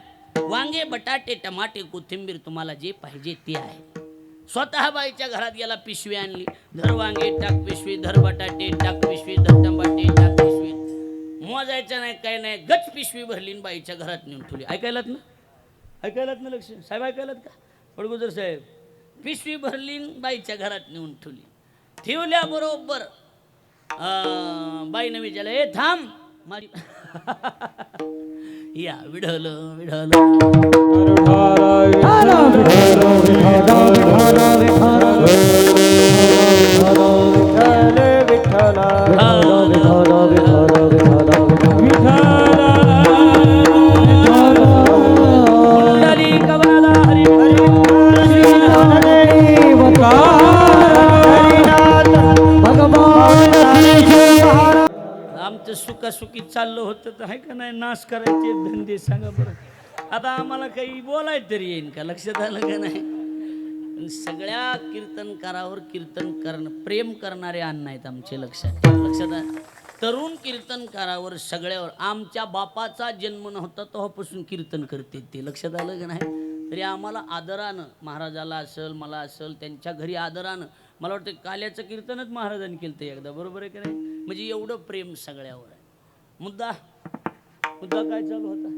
वांगे बटाटे टमाटे कोथिंबीर तुम्हाला जे पाहिजे ते आहे. स्वतः बाईच्या घरात गेला, पिशवी आणली. धर वांगे टाक पिशवी, धर बटाटे टाक पिशवी, धर टमाटे टाक पिशवी. मोजायचं नाही काय नाही, गच पिशवी भरली बाईच्या घरात नेऊन ठेवली. ऐकायलात ना लक्ष साहेब, ऐकायलात का पडगोदर साहेब. पिशवी भरली बाईच्या घरात नेऊन ठेवली. ठेवल्याबरोबर बाईनं विचारलं, ए थांब माझी या विढल विढल. आमचं सुखासुखी चाललं होतं तर आहे का नाही, नाश करायचे धंदे सांगा बरं. आता आम्हाला काही बोलायचं तरी येईन का, लक्षात आलं का नाही. सगळ्या कीर्तनकारावर कीर्तन प्रेम करणारे अण्णा आहेत आमचे. लक्षात आलं. तरुण कीर्तनकारावर सगळ्यावर. आमच्या बापाचा जन्म नव्हता तेव्हापासून कीर्तन करते ते. लक्षात आलं का नाही. तरी आम्हाला आदरानं, महाराजाला असेल मला असेल त्यांच्या घरी आदरानं, मला वाटतं काल्याचं कीर्तनच महाराजांनी केलं एकदा, बरोबर आहे का नाही. म्हणजे एवढं प्रेम सगळ्यावर आहे. मुद्दा काय चालू होता,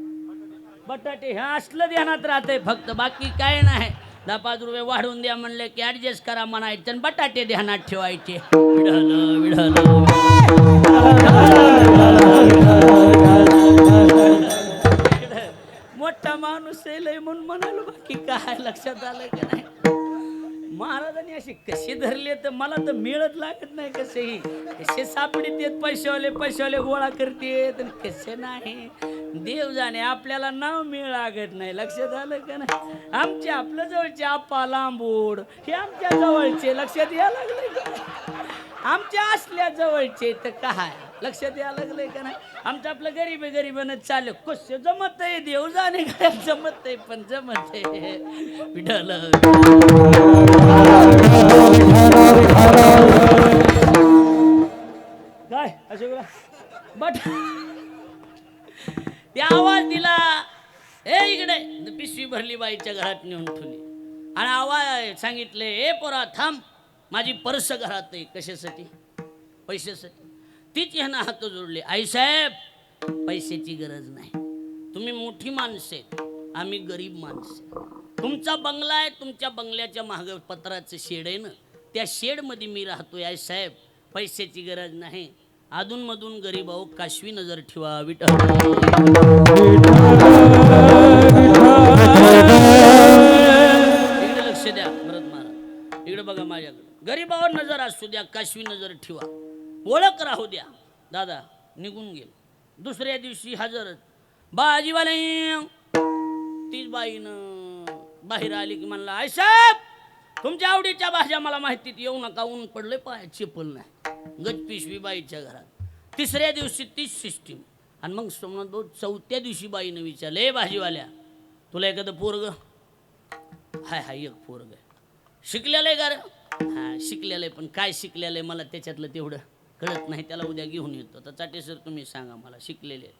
बटाटे. ह्या असलं ध्यानात राहतंय फक्त, बाकी काय नाही. 10-5 रुपये वाढवून द्या म्हणले की ॲडजस्ट करा म्हणायचं आणि बटाटे ध्यानात ठेवायचे. मोठा माणूस लय म्हणून म्हणालो, बाकी काय. लक्षात आलं का नाही. महाराजांनी असे कसे धरले तर मला तर मिळत लागत नाही. कसे सापडीत येत, पैशावाले गोळा करतेत कसे नाही. देव जाणे, आपल्याला नाव मिळ लागत नाही. लक्षात आलं का नाही. आमचे आपल्या जवळचे आप्पा लांबूड हे आमच्या जवळचे. लक्षात या लागले का. आमच्या असल्या जवळचे तर काय लक्ष द्यायला लागलंय का नाही आमचं आपलं गरीब आहे गरीबानं चालू कस जमत आहे देव जाणे काय जमत आहे पण जमत आहे विठ्ठल काय अशोकला बट त्या आवाज दिला ए इकडे पिशवी भरली बाईच्या घरात नेऊन ठेवली आणि आवाज सांगितले ए पोरा थांब माझी पर्स घरात आहे कशासाठी पैशासाठी तीच ह्यानं हात जोडले आईसाहेब पैशाची गरज नाही तुम्ही मोठी माणसं आहेत आम्ही गरीब माणसं तुमचा बंगला आहे तुमच्या बंगल्याच्या मागं पत्राचं शेड आहे ना त्या शेडमध्ये मी राहतोय आईसाहेब पैशाची गरज नाही अधूनमधून गरीबाओ काशवी नजर ठेवा विठ्ठल इकडे लक्ष द्या भरत महाराज इकडे बघा माझ्याकडे गरीबावर नजर असू द्या काशवी नजर ठेवा ओळख राहू द्या दादा निघून गेल दुसऱ्या दिवशी हजर बाजीवाले तीच बाईनं बाहेर आली की म्हणला आई साहेब तुमच्या आवडीच्या भाज्या मला माहितीत येऊ नका ऊन पडले पाय चेपल नाही गज पिशवी बाईच्या घरात तिसऱ्या दिवशी तीच सिस्टीम आणि मग सोमनाथ भाऊ चौथ्या दिवशी बाईनं विचारलं ए भाजीवाल्या तुला एखादं पोरग हाय हाय एक पोरग शिकलेलं आहे का रे हा शिकलेलं आहे पण काय शिकलेलं आहे मला त्याच्यातलं तेवढं कळत नाही त्याला उद्या घेऊन येतो तर चाटे सर तुम्ही सांगा मला शिकलेले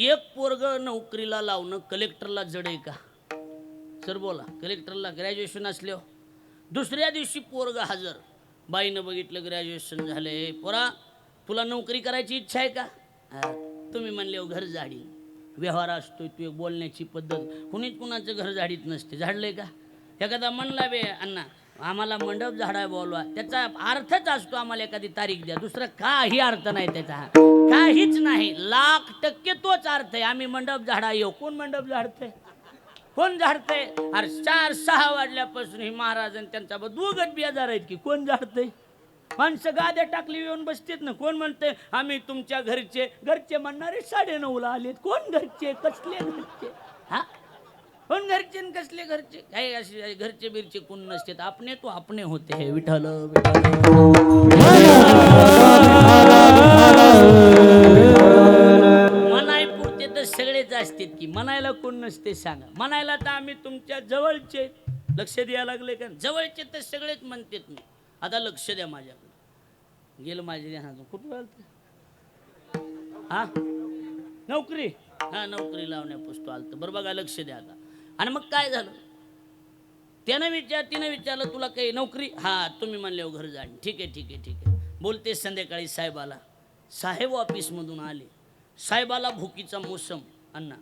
एक पोरग नोकरीला लावणं कलेक्टरला जड आहे का सर बोला कलेक्टरला ग्रॅज्युएशन असल्यावर दुसऱ्या दिवशी पोरग हजर बाईनं बघितलं ग्रॅज्युएशन झाले पोरा तुला नोकरी करायची इच्छा आहे का तुम्ही म्हणले घर झाडी व्यवहार असतोय तू एक बोलण्याची पद्धत कुणीच कुणाचं घर झाडीत नसते झाडलंय का एखादा म्हणला बे अण्णा आम्हाला मंडप झाडाय बोलवा त्याचा अर्थच असतो आम्हाला एखादी तारीख द्या दुसरा काही अर्थ नाही त्याचा काहीच नाही 100% तोच अर्थ आहे आम्ही मंडप झाडा येऊ कोण मंडप झाडतंय कोण झाडतंय अरे 4-6 वाजल्यापासून ही महाराज त्यांचा दोघच बेजार आहेत की कोण झाडतंय माणसं गाद्या टाकली येऊन बसतेत ना कोण म्हणते आम्ही तुमच्या घरचे म्हणणारे 9:30ला आलेत कोण घरचे कसले घरचे हा कोण घरचे कसले घरचे काही असे घरचे बिरचे कोण नसते आपणे तो आपणे होते हे विठ्ठल मनाई पुरते तर सगळेच असतात की म्हणायला कोण नसते सांगा म्हणायला तर आम्ही तुमच्या जवळचे लक्ष द्यायला लागले का जवळचे तर सगळेच म्हणतात मी आता लक्ष द्या माझ्याकडे गेलं माझ्या ध्यानातून कुठं आलतं हा नोकरी हा नोकरी लावण्यापासून आलतं बरं बघा लक्ष द्या आता आणि मग काय झालं तिनं विचारलं तुला काही नोकरी हा तुम्ही म्हणले घर जाण ठीक आहे बोलते संध्याकाळी साहेबाला साहेब ऑफिसमधून आले साहेबाला भुकीचा मोसम अण्णा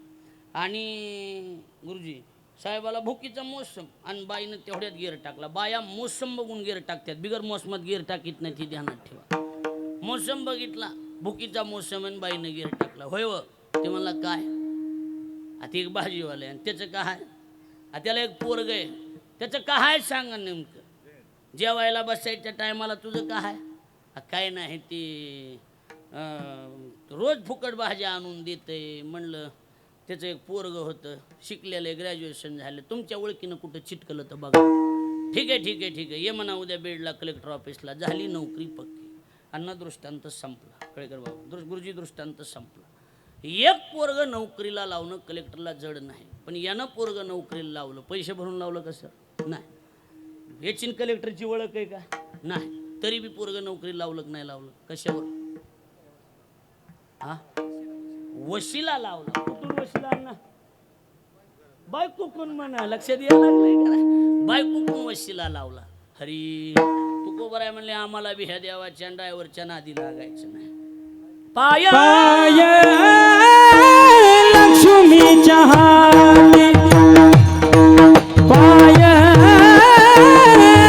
आणि गुरुजी साहेबाला भुकीचा मोसम आणि बाईनं तेवढ्यात गिअर टाकला बाया मोसम बघून गिअर टाकतात बिगर मोसमात गिअर टाकीत नाही ती ध्यानात ठेवा मोसम बघितला भुकीचा मोसम आणि बाईनं गिअर टाकला होय व ते म्हणला काय आता एक भाजीवाला आहे आणि त्याचं काय त्याला एक पोरग आहे त्याचं काय सांगा नेमकं जेवायला बसायच्या टायमाला तुझं काय नाही ते रोज फुकट भाज्या आणून देते म्हणलं त्याचं एक पोरग होतं शिकलेलं ग्रॅज्युएशन झालं तुमच्या ओळखीनं कुठं चिटकलं तर बघा ठीक आहे ये म्हणा उद्या बेडला कलेक्टर ऑफिसला झाली नोकरी पक्की अन्न दृष्टांत संपला कळेकर बाबा गुरुजी दृष्टांत संपला एक पोरग नोकरीला लावणं कलेक्टरला जड नाही पण यानं पोरग नोकरीला लावलं पैसे भरून लावलं कसं नाही याची कलेक्टरची ओळख आहे का नाही तरी बी पोरग नोकरीला लावलं नाही लावलं कशावर हा वशिला लावला कुठून वशिला ना बायको कोण म्हणा लक्ष द्यायला लागलंय का बायको कोण वशिला लावला हरी तू को बराय म्हणले आम्हाला बी ह्या देवाच्या ड्रायव्हरच्या नादी लागायचं नाही पाय लक्ष्मीच्या हाती पाय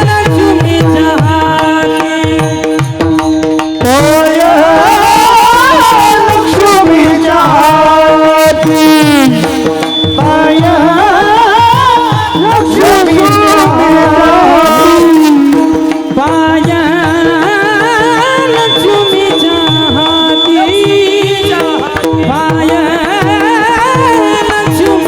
लक्ष्मीच्या हाती पाय लक्ष्मीच्या हाती पाय लक्ष्मीच्या हाती पाय लक्ष्मीच्या हाती पाय लक्ष्मी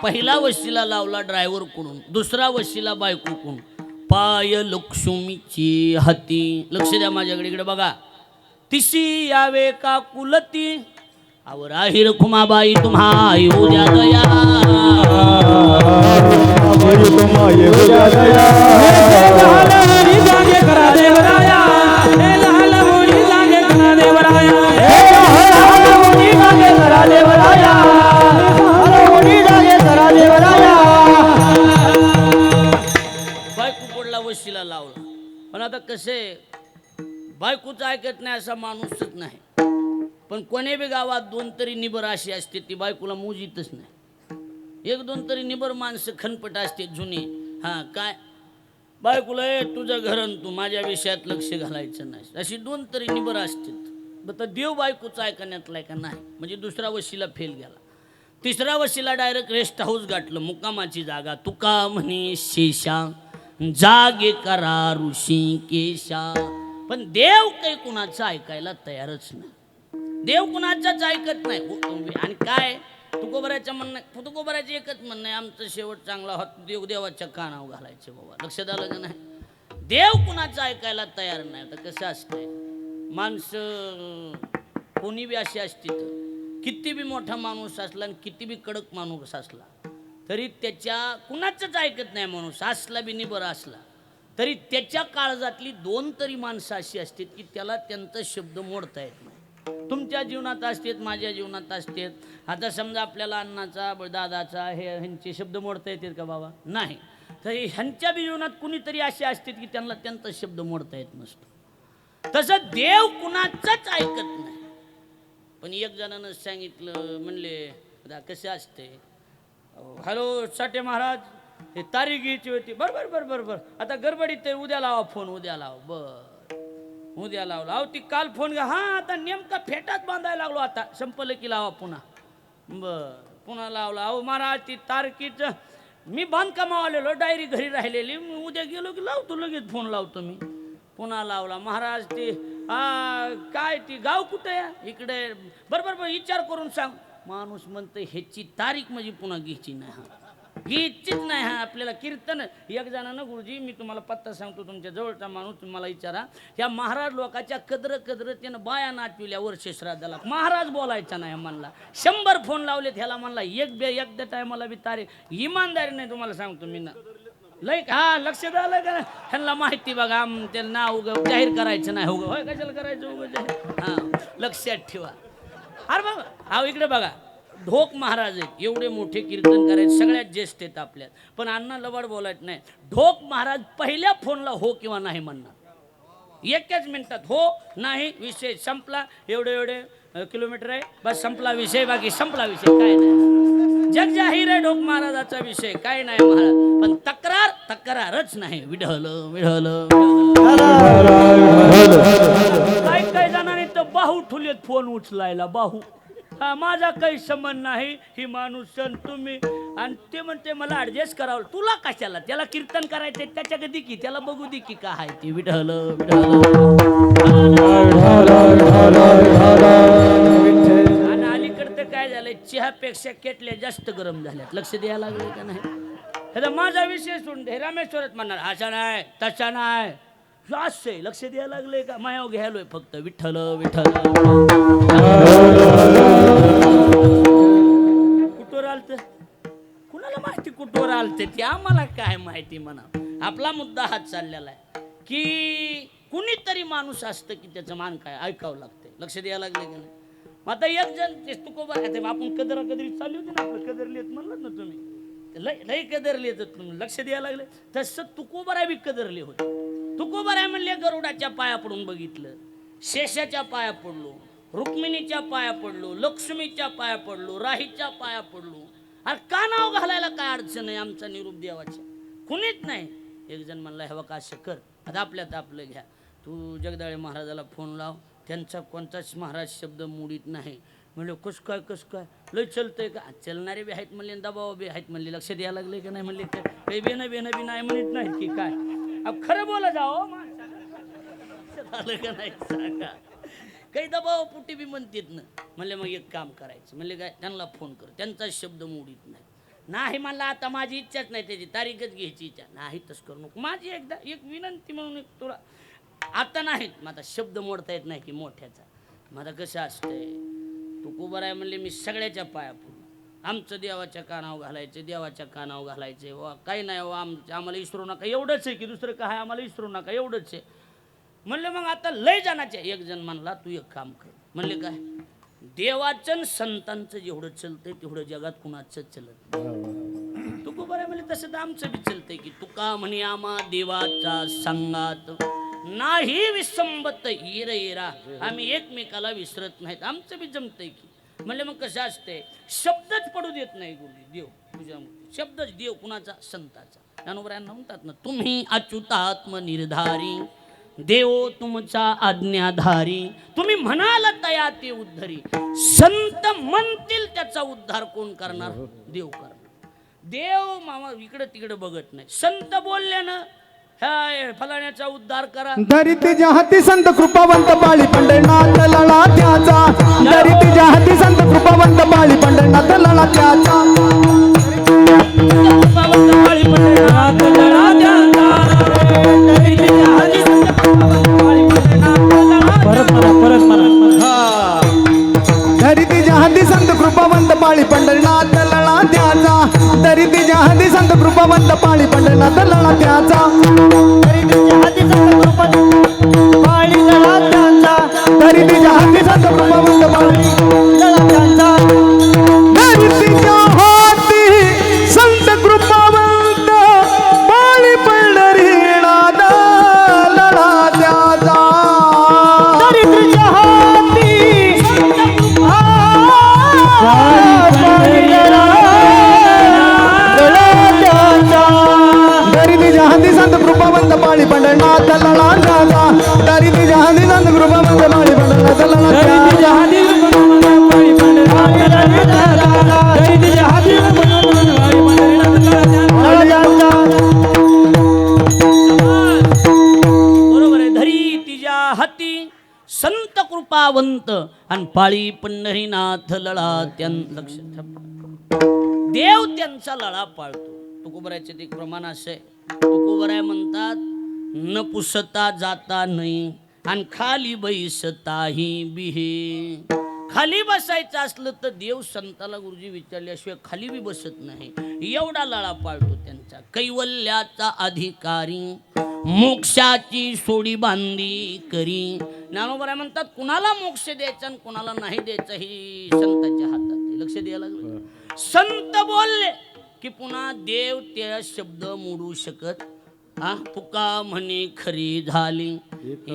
पहिला वशिला लावला ड्रायव्हर कडून, दुसरा वशिला बायकोकडून. पाय लक्ष्मीची हाती, लक्ष द्या माझ्याकडे, इकडे बघा. तिशी यावे का कुलती, आवर आहे रखुमाबाई तुम्हा येऊ द्या दया. बायको पडला वशिला लावला. पण आता कसे, बायकोचं ऐकत नाही असा माणूसच नाही. पण कोणी बी गावात 2 तरी निबर अशी असते ती बायकोला मोजीतच नाही. 1-2 तरी निबर माणसं खनपट असते जुनी. हां काय बायकोला, ए तुझं घरन तू माझ्या विषयात लक्ष घालायचं नाही, अशी 2 तरी निबर असतात. तर देव बायकोचं ऐकण्यातलाय का नाही. म्हणजे दुसरा वशिला फेल गेला. तिसरा वशिला डायरेक्ट रेस्ट हाऊस गाठलं, मुक्कामाची जागा. तुका म्हणे शेषा जागे करा ऋषिकेशा. पण देव काही कुणाचं ऐकायला तयारच नाही. देव कुणाचाच ऐकत नाही. आणि काय तुकोबऱ्याच्या म्हणणं, तुकोबऱ्याचं एकच म्हणणं आहे, आमचं शेवट चांगला होत देव देवाच्या कानावर घालायचे बाबा. लक्षात आलं का नाही. देव कुणाचं ऐकायला तयार नाही. आता कसं असतंय, माणसं कोणी बी अशी असते, तर किती बी मोठा माणूस असला आणि किती बी कडक माणूस असला तरी त्याच्या कुणाचंच ऐकत नाही. माणूस असला बी निबर असला तरी त्याच्या काळजातली 2 तरी माणसं अशी असतात की त्याला त्यांचा शब्द मोडता येत नाही. तुमच्या जीवनात असतात, माझ्या जीवनात असतात. आता समजा आपल्याला अण्णाचा, दादाचा, हे ह्यांचे शब्द मोडता येतात का बाबा? नाही. तरी ह्यांच्या बी जीवनात कुणीतरी असे असतात की त्यांना त्यांचा शब्द मोडता येत नसतो. तसं देव कुणाचंच ऐकत नाही. पण एक जणानं सांगितलं, म्हणले कसे असते, हॅलो साठे महाराज, हे तारीख घ्यायची होती. बरोबर आता गडबडीत ते उद्या लावा फोन, उद्या लावा. उद्या लावला. अहो ती काल फोन घ्या. हां आता नेमका फेटात बांधायला लागलो, आता संपलं की लावा पुन्हा. पुन्हा लावला. अहो महाराज ती तारखीचं मी बांधकामावर आलेलो, डायरी घरी राहिलेली, मी उद्या गेलो की लावतो, लगेच फोन लावतो मी. पुन्हा लावला. महाराज ते काय ती गाव कुठे आहे इकडे, बरोबर विचार करून सांग. माणूस म्हणतं ह्याची तारीख म्हणजे पुन्हा घ्यायची नाही. हा घ्यायचीच नाही. हा आपल्याला कीर्तन एक जणानं, गुरुजी मी तुम्हाला पत्ता सांगतो, तुमच्या जवळचा माणूस तुम्हाला विचारा, या महाराज लोकाच्या कदर त्यानं बाया नाचविल्या वर्ष श्राद्धाला. महाराज बोलायचा नाही म्हणला. 100 फोन लावले ह्याला म्हणला एकदा टायमाला बी तारीख. इमानदारी नाही तुम्हाला सांगतो मी ना. लय हा लक्षात आलं का. ह्यांना माहिती बघा, त्याला नाव जाहीर करायचं नाही. हो होय, कशाला करायचं उगं जाहीर. हां लक्षात ठेवा. अरे बघा, हा इकडे बघा, ढोक महाराज आहेत, एवढे मोठे कीर्तन करायचे, सगळ्यात ज्येष्ठ आहेत आपल्यात. पण अण्णा लबाड बोलायचं नाही. ढोक महाराज पहिल्या फोनला हो किंवा नाही म्हणणार. 1 मिनिटात हो नाही, विषय संपला. एवढे किलोमीटर आहे बस, संपला विषय. बाकी संपला विषय, काय नाही. जग जाहीर आहे ढोक महाराजाचा विषय, काय नाही महाराज. पण तक्रारच नाही. विढल काय जणांनी तर बाहू ठुलेत फोन उचलायला. बाहू हा माझा काही संबंध नाही, ही माणूस सण तुम्ही. आणि ते म्हणते मला ऍडजस्ट करावं. तुला कशाला, त्याला कीर्तन करायचंय त्याच्या कधी की त्याला बघू दे की काय आहे ते. विढल आणि अलीकडं काय झालंय, चहापेक्षा केटल्या जास्त गरम झाल्यात. लक्ष द्यायला लागले का नाही. त्याचा माझा विषय सोडून रामेश्वरात म्हणणार असा नाही तसा नाही, आहे. लक्ष द्यायला लागले का. मायाव घ्यायलोय फक्त. विठ्ठल कुठवर आलत, कुणाला माहिती कुठवर आलत ते, आम्हाला काय माहिती म्हणा. आपला मुद्दा हात चाललेला आहे की कुणीतरी माणूस असतं की त्याचं मान काय ऐकावं लागतंय. लक्ष द्यायला लागले का नाही. मग आता एक जण ते तुकोबा, आपण कदरी चालली होती ना, आपलं कदरली येत म्हणलं ना तुम्ही, लय कदरली येत तुम्ही. लक्ष द्यायला लागले. तसं तुकोबरा बी कदरले होते. तुकोबराय म्हणले गरुडाच्या पाया पडून बघितलं, शेषाच्या पाया पडलो, रुक्मिणीच्या पाया पडलो, लक्ष्मीच्या पाया पडलो, राहीच्या पाया पडलो. अरे का नाव घालायला काय अडचण आहे, आमचा निरूप देवाच्या कुणीच नाही. एक जण म्हणला हे बघा असं कर, आता आपल्यात आपलं घ्या, तू जगदाळे महाराजाला फोन लाव, त्यांचा कोणताच महाराज शब्द मोडीत नाही. म्हणलं कस काय लय चलतंय का. चलणारे बी आहेत म्हणले, दबाव बी आहेत म्हणले. लक्ष द्यायला लागले का नाही म्हणले. काही बेन बी नाही म्हणत नाहीत की काय. अब खरं बोला जाओ का नाही सांगा. काही दबाव पुटी बी म्हणतात ना. म्हणले मग एक काम करायचं. म्हणले काय, त्यांना फोन कर, त्यांचा शब्द मोडीत नाही. नाही मला आता माझी इच्छाच नाही, त्याची तारीखच घ्यायची इच्छा नाही. तसं करू नको. माझी एकदा एक विनंती म्हणून एक तुला आता नाही, माझा शब्द मोडता येत नाही की मोठ्याचा. माझा कसं असतंय, तू कुबर आहे म्हणले मी सगळ्याच्या पाया पडू. आमचं देवाच्या कानावर घालायचं, देवाच्या कानावर घालायचे. वा काही नाही वा, आम्हाला विसरू नका एवढंच आहे की दुसरं काय, आम्हाला विसरू नका एवढंच आहे म्हणलं. मग आता लय जणाच्या एक जण म्हणला तू एक काम कर. म्हणले काय, देवाचं संतांचं जेवढं चलतंय तेवढं जगात कुणाचं चलत नाही. तू कुबर आहे म्हणले तसं तर आमचं बी चलतंय की तुका म्हणे आम्हा देवाचा संगात नाही विसंबत हिर हिरा, आम्ही एकमेकाला विसरत नाहीत, आमचं बी जमतंय की. म्हणले मग कसं असते, शब्दच पडू देत नाही गुरुजी देव तुझ्या, शब्दच देव कुणाचा, संताचा. ज्ञानोबरायांना म्हणतात ना, तुम्ही अच्युतात्म निर्धारी देव तुमचा आज्ञाधारी, तुम्ही म्हणाल तया ते उद्धरी. संत म्हणतील त्याचा उद्धार कोण करणार, देव करणार. देव मामा इकडे तिकडे बघत नाही. संत बोलले ना ह्या फलाण्याचा उद्धार करा, धरिती हाती संत कृपावंत पाळी पंढरनाथ लळा त्याचा. धरिती हाती संत कृपावंत पाळी पंढरनाथ लळा त्याचा. धरिती हाती संत कृपावंत पाळी पंढरनाथ लळा त्याचा. धरिती हाती संत कृपावंत पाळी पंढरनाथ लळा त्याचा. धरिती हाती संत कृपावंत पाळी लळा त्याचा. धरिती हाती संत कृपावंत पाळी लळा त्याचा. धरिती हाती संत कृपावंत पाळी पंढरीनाथ लळा त्याचा. धरिती हाती धरिती जहांदी संत कृपावंत पाळी पंढरनाथ लळा त्याचा. धरिती जहांदी संत कृपावंत पाळी पंढरनाथ लळा त्याचा. बरोबर आहे. धरी तिच्या हाती संत कृपावंत आणि पाळी पंढरीनाथ लळा लक्षात ठेवा. देव त्यांचा लळा पाळतो. तुकोबरायचे एक प्रमाण असे, तुकोबराय म्हणतात न पुसता जाता नाही आणि खाली बैसताही बिहे. खाली बसायचं असलं तर देव संताला गुरुजी विचारल्याशिवाय खाली बी बसत नाही, एवढा लळा पाळतो त्यांचा. कैवल्याचा अधिकारी मोक्षाची सोडी बांधी करी. ज्ञानोबराय म्हणतात कुणाला मोक्ष द्यायचा आणि कुणाला नाही द्यायचं ही संतांच्या हातात आहे. लक्ष द्यायला लागलं. संत बोलले की पुन्हा देव त्या शब्द मोडू शकत. तुका म्हणे खरी झाली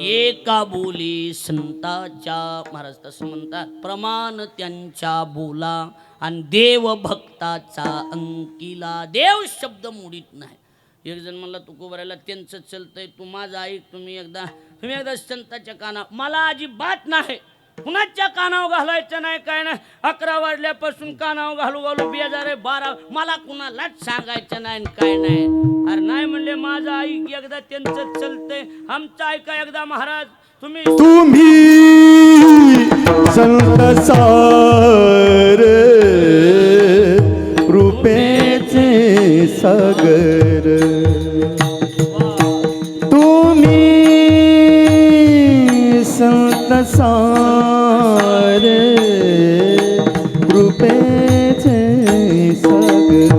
एका बोली संताच्या. महाराज तसं म्हणतात प्रमाण त्यांच्या बोला आणि देव भक्ताचा अंकिला. देव शब्द मोडीत नाही. एक जण म्हणला तुकोबरायला त्यांचं चलतंय, तू माझं ऐक, तुम्ही एकदा संताच्या काना. मला अजिबात नाही कुणाच्या कानावर घालायचं नाही, काय नाही. 11 वाजल्यापासून कानावर घालू बेजार आहे. 12 मला कुणालाच सांगायचं नाही काय नाही. अरे नाही म्हणले माझं ऐक, एकदा त्यांचं चलतंय, आमचं ऐका एकदा महाराज. तुम्ही संत सार कृपेचे सागर. तुम्ही संत सार कृपेचे सागर.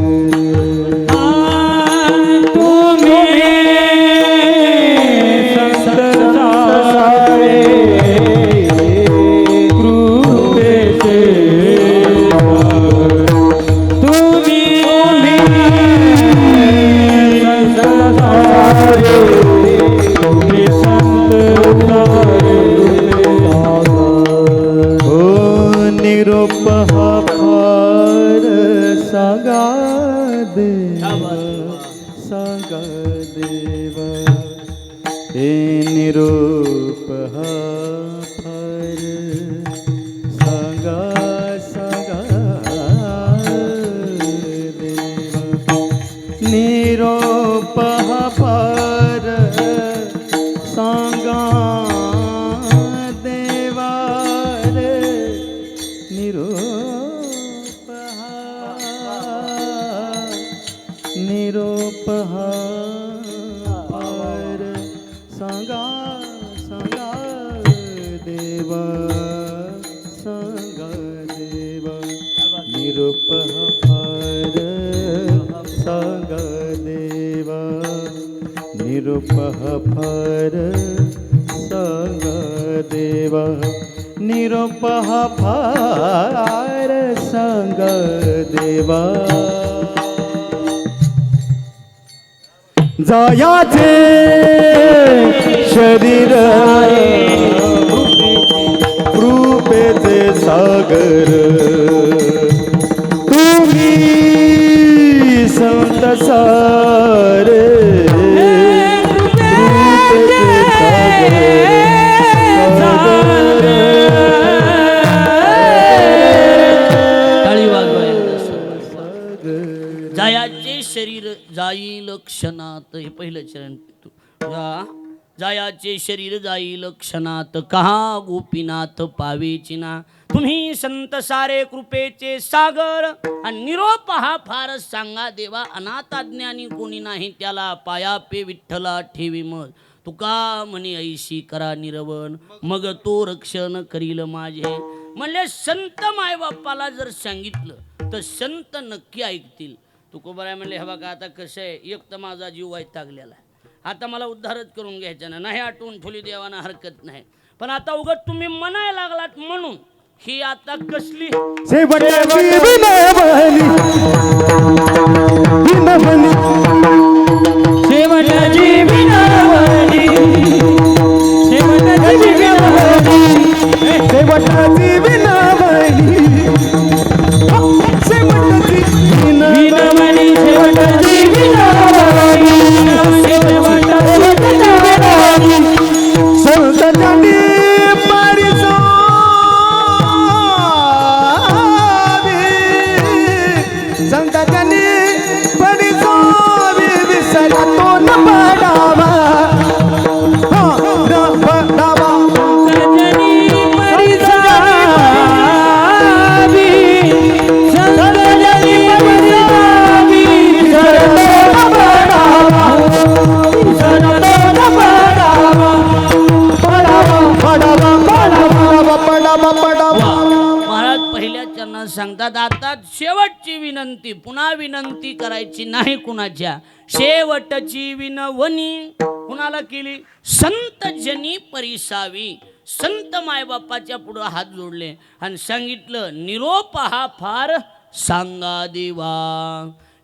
निरोपहार सांगा सांगा देवा सांगा देवा निरोपहार सांगा देवा निरोपहार सांगा देवा निरोपहार सांगा देवा जायाचे शरीर कृपेचे सागर तुम्ही संत सारे कृपेचे सागर टाळी वाजवायला जायाचे शरीर जाईल क्षणात, हे पहिलं चरण. जायाचे शरीर जाईल क्षणात, कहा गोपीनाथ पावेची ना. तुम्ही संत सारे कृपेचे सागर, आणि निरोप हा फारच सांगा देवा. अनाथाज्ञानी कोणी नाही त्याला, पायापे विठ्ठला ठेवी मग. तुका म्हणे ऐशी करा निरवण, मग तो रक्षण करील माझे. म्हणले संत मायबापाला जर सांगितलं तर संत नक्की ऐकतील. तुकोबाराय म्हणले हे बघा आता कसं आहे, एक तर माझा जीव वैतागलेला आहे, आता मला उद्धारच करून घ्यायचा नाही आठवून ठेवली देवाना हरकत नाही. पण आता उगाच तुम्ही म्हणायला लागलात म्हणून ही आता कसली शेवटची विनवणी विनवणी शेवटची विनवणी, शेवटची विनवणी, शेवटची विनवणी शेवटची विनवणी, शेवटची विनवणी, शेवटची विनवणी. संतांनी परिसावी संतांनी परिसावी विसरा तो न पडावा न पडावा संतजनी परिसावी, संतजनी परिसावी, विसरतो न पडावा, विसरतो न पडावा. पडावा पडावा पडावा पडावा. महाराज पहिल्या चरणात सांगतात आता शेवटची विनंती, पुन्हा विनंती करायची नाही कुणाच्या. शेवटची विनवणी कुणाला केली? संत जनी परिसावी. संत मायबापाच्या पुढं हात जोडले आणि सांगितलं निरोप हा फार सांगा देवा.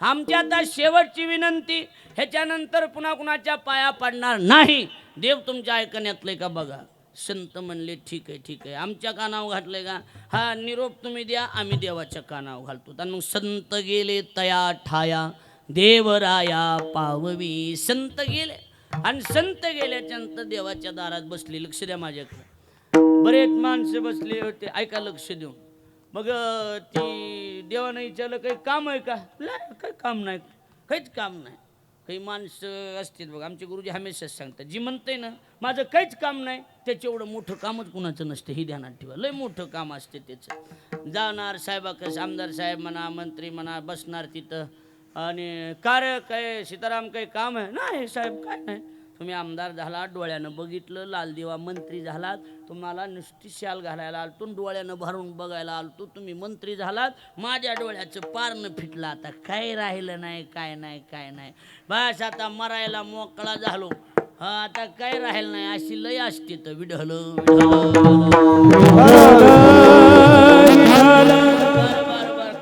आमची आता शेवटची विनंती, ह्याच्यानंतर पुन्हा कुणाच्या पाया पडणार नाही. देव तुमच्या ऐकण्यातलंय का बघा. संत म्हणले ठीक आहे ठीक आहे, आमच्या कानावर घातलंय का? हा निरोप तुम्ही द्या, आम्ही देवाच्या कानावर घालतो. आणि मग संत गेले तया ठाया देवराया पाववी. संत गेले आणि संत गेल्याच्यानंतर देवाच्या दारात बसले. लक्ष द्या माझ्याकडे, बरेच माणसं बसले होते, ऐका लक्ष देऊन. मग ती देवानं विचारलं काही काम आहे का? नाही काही काम नाही, काहीच काम नाही. काही माणसं असतील बघा, आमचे गुरुजी हमेशाच सांगतात, जी म्हणते ना माझं काहीच काम नाही त्याचं एवढं मोठं कामच कुणाचं नसतं, ही ध्यानात ठेवा. लय मोठं काम असते त्याचं. जाणार साहेबाकडे, आमदार साहेब म्हणा, मंत्री म्हणा, बसणार तिथं आणि कार्य काय सीताराम काही काम आहे? नाही साहेब काय नाही. तुम्ही आमदार झालात, डोळ्यानं बघितलं, लाल दिवा मंत्री झालात, तुम्हाला नुसती शाल घालायला आलतो, डोळ्यानं भरून बघायला आलतो, तुम्ही मंत्री झालात, माझ्या डोळ्याचं पारनं फिटलं, आता काय राहिलं नाही, काय नाही काय नाही, बस आता मरायला मोकळा झालो. हा आता काय राहिलं नाही, अशी लय असते तर विढलं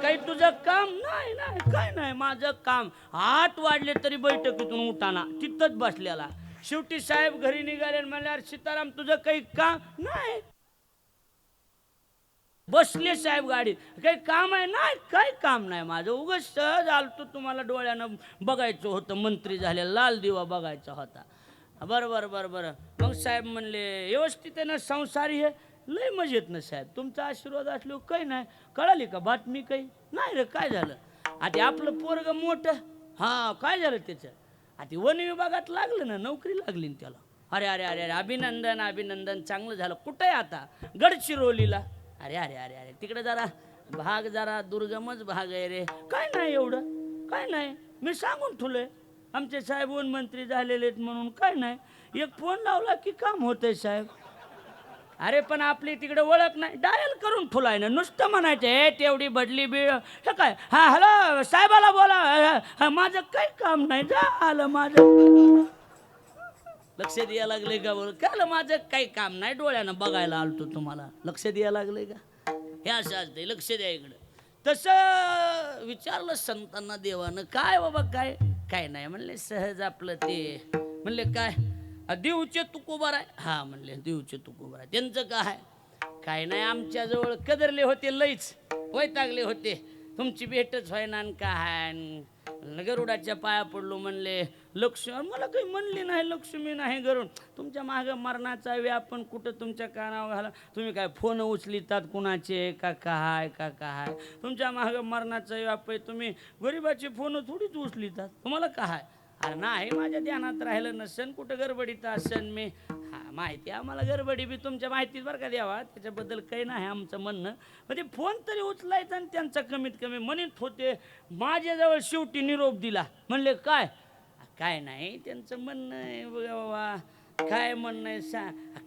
काही तुझं काम नाही. नाही काय नाही माझं काम. 8 वाजले तरी बैठकीतून उठाना, तिथंच बसलेला. शेवटी साहेब घरी निघाले, म्हणल्यावर सीताराम तुझं काही काम नाही. बसले साहेब गाडीत, काही काम आहे? नाही काही काम नाही माझं, उगाच सहज आलतो, तुम्हाला डोळ्यानं बघायचं होतं, मंत्री झाले, लाल दिवा बघायचा होता. बरं बरं बरं बरं. मग साहेब म्हणले व्यवस्थित आहे ना, संसारी हे? लय मजेत ना साहेब, तुमचा आशीर्वाद असलो काही नाही. कळाली का बातमी काही? नाही रे काय झालं? आता आपलं पोरग मोठं, हां काय झालं त्याचं? आता वन विभागात लागलं ना, नोकरी लागली ना त्याला. अरे अरे अरे अरे अभिनंदन अभिनंदन, चांगलं झालं. कुठं आहे आता? गडचिरोलीला. अरे अरे अरे अरे तिकडे जरा भाग, जरा दुर्गमच भाग आहे रे. काय नाही एवढं, काय नाही, मी सांगून ठेवलंय. आमचे साहेब वन मंत्री झालेले आहेत म्हणून काय नाही, एक फोन लावला की काम होतंय साहेब. अरे पण आपली तिकडे ओळख नाही, डायल करून ठुलाय ना, नुसतं म्हणायचं हे तेवढी बदली बिळ हे काय. हा हॅलो साहेबाला बोला, माझं काही काम नाही, झालं माझं. लक्ष द्यायला लागले का बरं, काय माझं काही काम नाही, डोळ्यानं बघायला आलतो तुम्हाला, लक्ष द्यायला लागले का. हे असं असते, लक्ष द्या इकडं. तसं विचारलं संतांना देवानं, काय बाबा काय काय नाही म्हणले, सहज आपलं ते म्हणले काय देऊचे तुकोबार आहे. हा म्हणले देऊचे तुकोबार आहे. त्यांचं काय नाही, आमच्याजवळ कदरले होते, लईच वैतागले होते, तुमची भेटच व्हायना काय. गरुडाच्या पाया पडलो म्हणले, लक्ष्मी मला काही म्हणली नाही, लक्ष्मी नाही गरुड, तुमच्या मागं मरणाचा व्यापन कुठं तुमच्या कानावर घाला, तुम्ही काय फोन उचलितात कुणाचे का काय का काय, तुमच्या मागं मरणाचा व्याप आहे, तुम्ही गरीबाचे फोन थोडीच उचलितात, तुम्हाला काय. अरे नाही माझ्या ध्यानात राहिलं नसन, कुठं गडबडीत असन मी. हा माहिती आम्हाला गडबडी बी तुमच्या माहितीत बरं का द्यावा, त्याच्याबद्दल काही नाही आमचं म्हणणं. म्हणजे फोन तरी उचलायचा आणि त्यांचा कमीत कमी म्हणत होते, माझ्याजवळ शेवटी निरोप दिला. म्हणले काय काय नाही, त्यांचं म्हणणं आहे बघा बाबा, काय म्हणणं आहे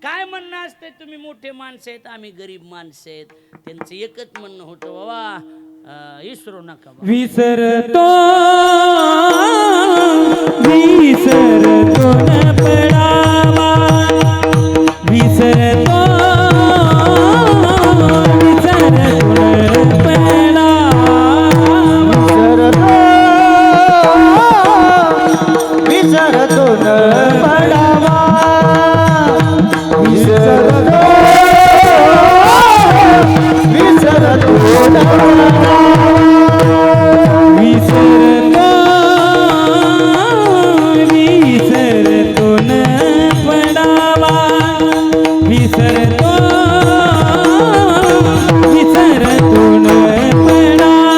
काय म्हणणं असतंय, तुम्ही मोठे माणसं आहेत आम्ही गरीब माणसं आहेत. त्यांचं एकच म्हणणं होतं बाबा विसरू नका बाबा. विसरतो विसरतो न पडावा, विसरतो विसरतो न पडावा, विसरतो न पडावा, विसरतो विसरतो न पडावा, विसरतो विसरतो न पडावा,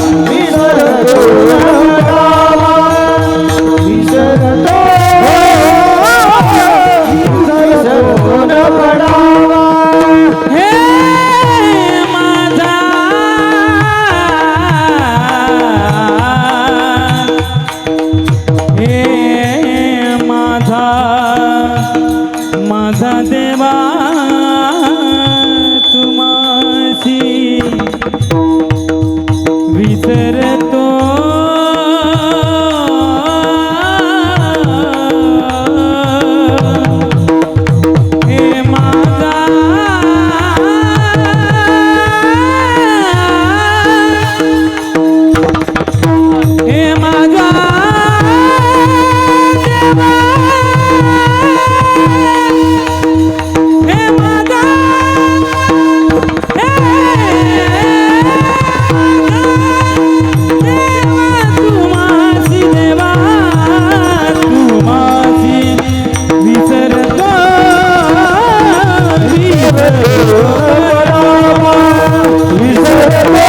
विसरतो विसरतो न पडावा, हे माझा हे माझा माझा देवा तुम्हासी विसरतो हे माझा हे माझा देवा, हे माझा देवा तुम्हासी, देवा तुम्हासी विसरतो विसरतो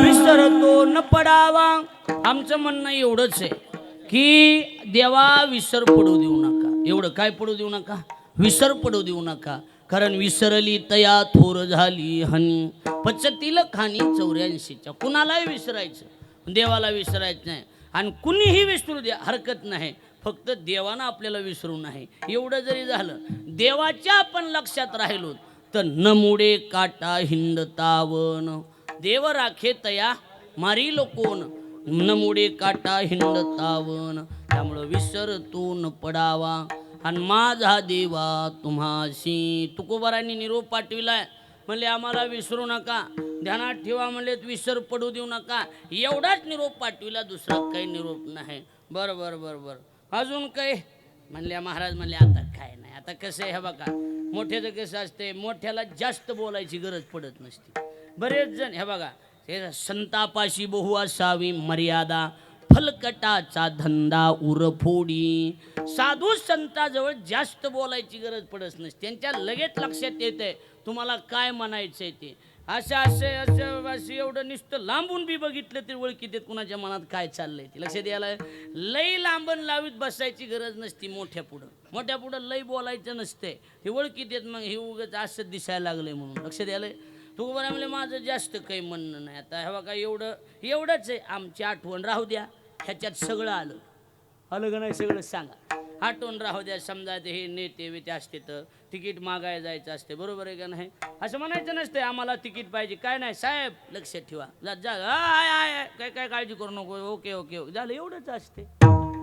विसरतो न पडावा. आमचं म्हणणं एवढंच आहे की देवा विसर पडू देऊ नका. एवढं काय पडू देऊ नका, विसर पडू देऊ नका. कारण विसरली तया थोर झाली हनी, पचतील खाणी 84च्या. कुणालाही विसरायचं, देवाला विसरायचं नाही. आणि कुणीही विसरू द्या हरकत नाही, फक्त देवानं आपल्याला विसरू नाही. एवढं जरी झालं, देवाच्या आपण लक्षात राहिलो तर नमुडे काटा हिंडतावन, देव राखे तया मारी लोकोन, नमुडे काटा हिंडतावन. त्यामुळं विसरतो न पडावा. आणि माझा देवा तुम्हाशी. तुकोबारांनी निरोप पाठविलाय, म्हणले आम्हाला विसरू नका, ध्यानात ठेवा, म्हणले विसर पडू देऊ नका. एवढाच निरोप पाठविला, दुसरा काही निरोप नाही. बरं बरं बरं बरं अजून काही म्हणले. महाराज म्हणले आता काय नाही. आता कसं आहे हे बघा, मोठ्याचं कसं असते, मोठ्याला जास्त बोलायची गरज पडत नसते. बरेच जण हे बघा, हे संतापाशी बहु असावी मर्यादा, फलकटाचा धंदा उरफोडी. साधू संताजवळ जास्त बोलायची गरज पडत नसते, त्यांच्या लगेच लक्षात येते तुम्हाला काय म्हणायचं आहे ते. असं एवढं नुसतं लांबून बी बघितलं तरी ओळखीत येत कुणाच्या मनात काय चाललंय ते लक्षात यायला. लई लांबण लावीत बसायची गरज नसती. मोठ्या पुढं लई बोलायचं नसते. हे ओळखीत येत मग हे उगाच असं दिसायला लागलंय म्हणून लक्षात यायलंय. तू बरं म्हणले माझं जास्त काही म्हणणं नाही. आता हे बघा एवढंच आहे. आमची आठवण राहू द्या. ह्याच्यात सगळं आलं का नाही सगळं सांगा. आठवण राहू द्या. समजा ते हे नेते वेते असते तर तिकीट मागायला जायचं असते बरोबर आहे का नाही. असं म्हणायचं नसते आम्हाला तिकीट पाहिजे काय नाही साहेब लक्षात ठेवा जा काय काळजी करू नको. ओके ओके ओके झालं एवढंच असते.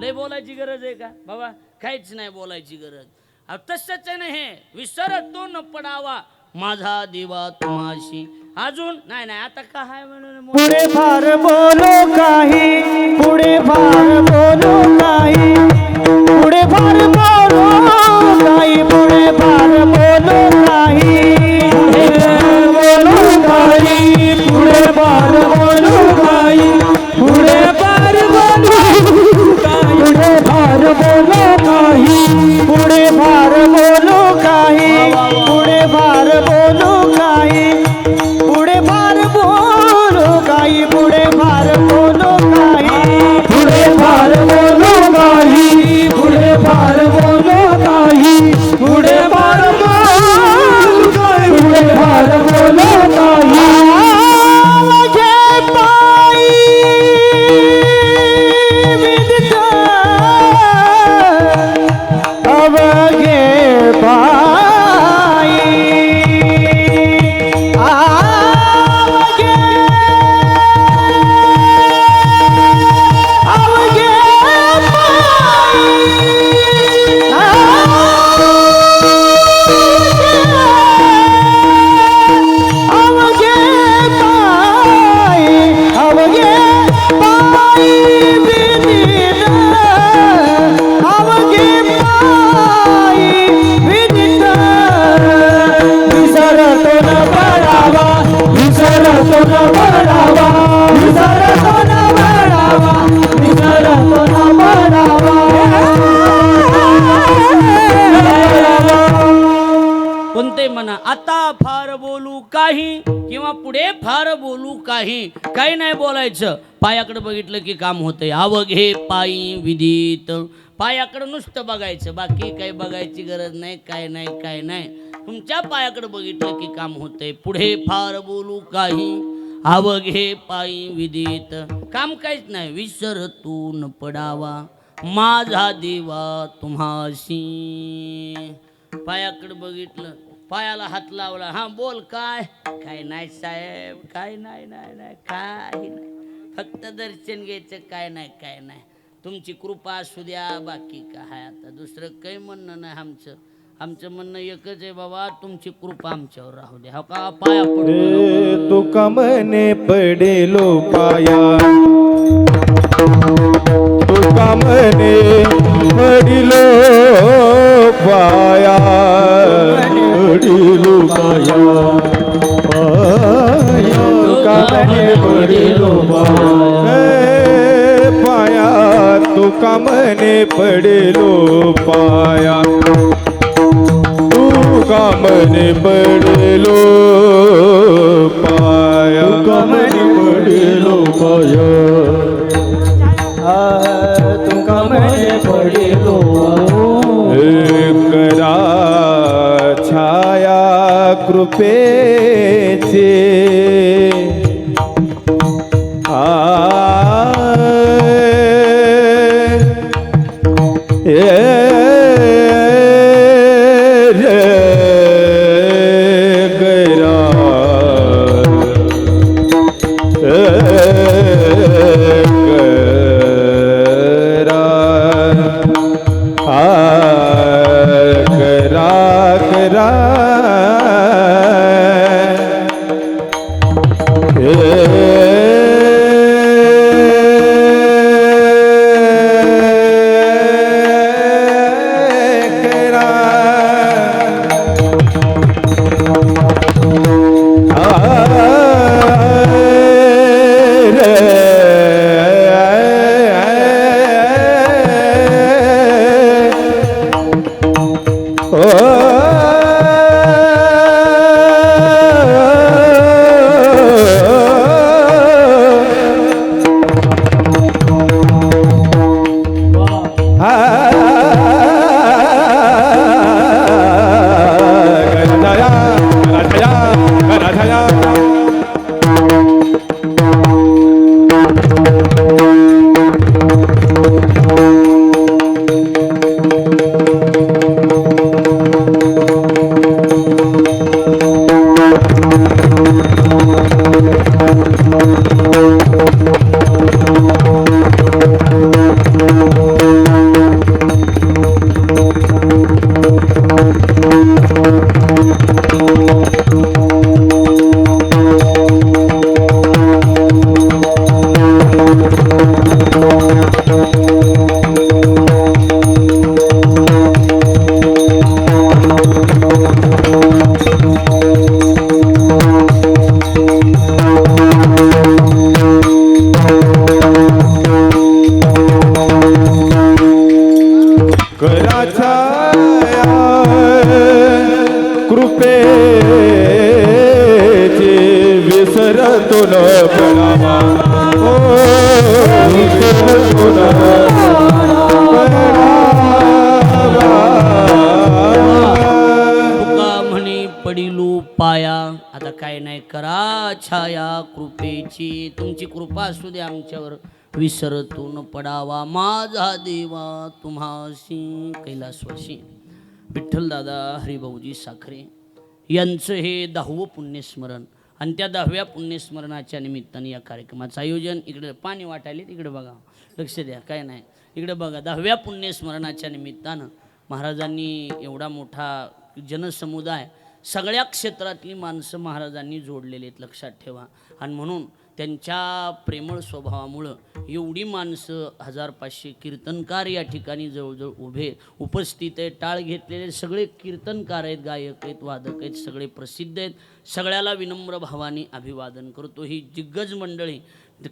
लय बोलायची गरज आहे का बाबा. काहीच नाही बोलायची गरज. तसंच आहे ना हे विसरतो न पडावा माझा देवा तुम्हाशी. अजून नाही आता काय म्हणून पुढे फार बोलो काही पुढे फार बोलो काही पुढे फार बोलो काही पुढे फार बोलो काही पुढे फार बोलो काही पुढे फार बोलो काही पुढे फार बोलो काही पुढे फार बोलो काही पुढे फार बोलो काही पुढे फार बोलो काही पुढे फार बोलो काही पुढे फार बोलो काही पुढे फार बोलो काही पुढे फार बोलो काही पुढे फार बोलो काही माझे पायी विदता अवघे पायी कोणते म्हणा आता फार बोलू काही किंवा पुढे फार बोलू काही नाही बोलायचं. पायाकडे बघितलं की काम होतंय. अवघे पायी विदित. पायाकडे नुसतं बघायचं बाकी काही बघायची गरज नाही. काय नाही तुमच्या पायाकडे बघितलं की काम होतंय. पुढे फार बोलू काही अवघे पायी विदित. काम काहीच नाही. विसरतो न पडावा माझा देवा तुम्हाशी. पायाकडे बघितलं पायाला हात लावला. हा बोल काय नाही साहेब काय नाही काही नाही. फक्त दर्शन घ्यायचं काय नाही. तुमची कृपा असू द्या बाकी काय. आता दुसरं काही म्हणणं नाही. आमचं म्हणणं एकच आहे बाबा तुमची कृपा आमच्यावर राहू द्या. हो का पाया पडलो तुका मने पडेलो पाया तुका मने पडिलो पाया पडिलो पाया तुका मने पडिलो पाया तुका मने पडिलो पाया तुका मने पडिलो पाया तुका मने पडिलो पाया तुका मने पडिलो करा छाया कृपेचे तुल पडावा ओ विठ्ठल तुल तुका म्हणे पडिलू पाया, आता काय नाही करा छाया कृपेची, तुमची कृपा असू दे आमच्यावर, विसरतून पडावा माझा देवा तुम्हासी कैलासवासी. विठ्ठलदादा हरिभाऊजी साखरे यांचं हे 10वं पुण्यस्मरण आणि त्या 10व्या पुण्यस्मरणाच्या निमित्ताने या कार्यक्रमाचं आयोजन. इकडे पाणी वाटायले, तिकडे बघा, लक्ष द्या, काय नाही इकडे बघा. 10व्या पुण्यस्मरणाच्या निमित्तानं महाराजांनी एवढा मोठा जनसमुदाय, सगळ्या क्षेत्रातली माणसं महाराजांनी जोडलेली आहेत, लक्षात ठेवा. आणि म्हणून त्यांच्या प्रेमळ स्वभावामुळं एवढी माणसं 1500 कीर्तनकार या ठिकाणी जवळजवळ उभे उपस्थित आहेत. टाळ घेतलेले सगळे कीर्तनकार आहेत, गायक आहेत, वादक आहेत, सगळे प्रसिद्ध आहेत. सगळ्याला विनम्र भावाने अभिवादन करतो. ही दिग्गज मंडळी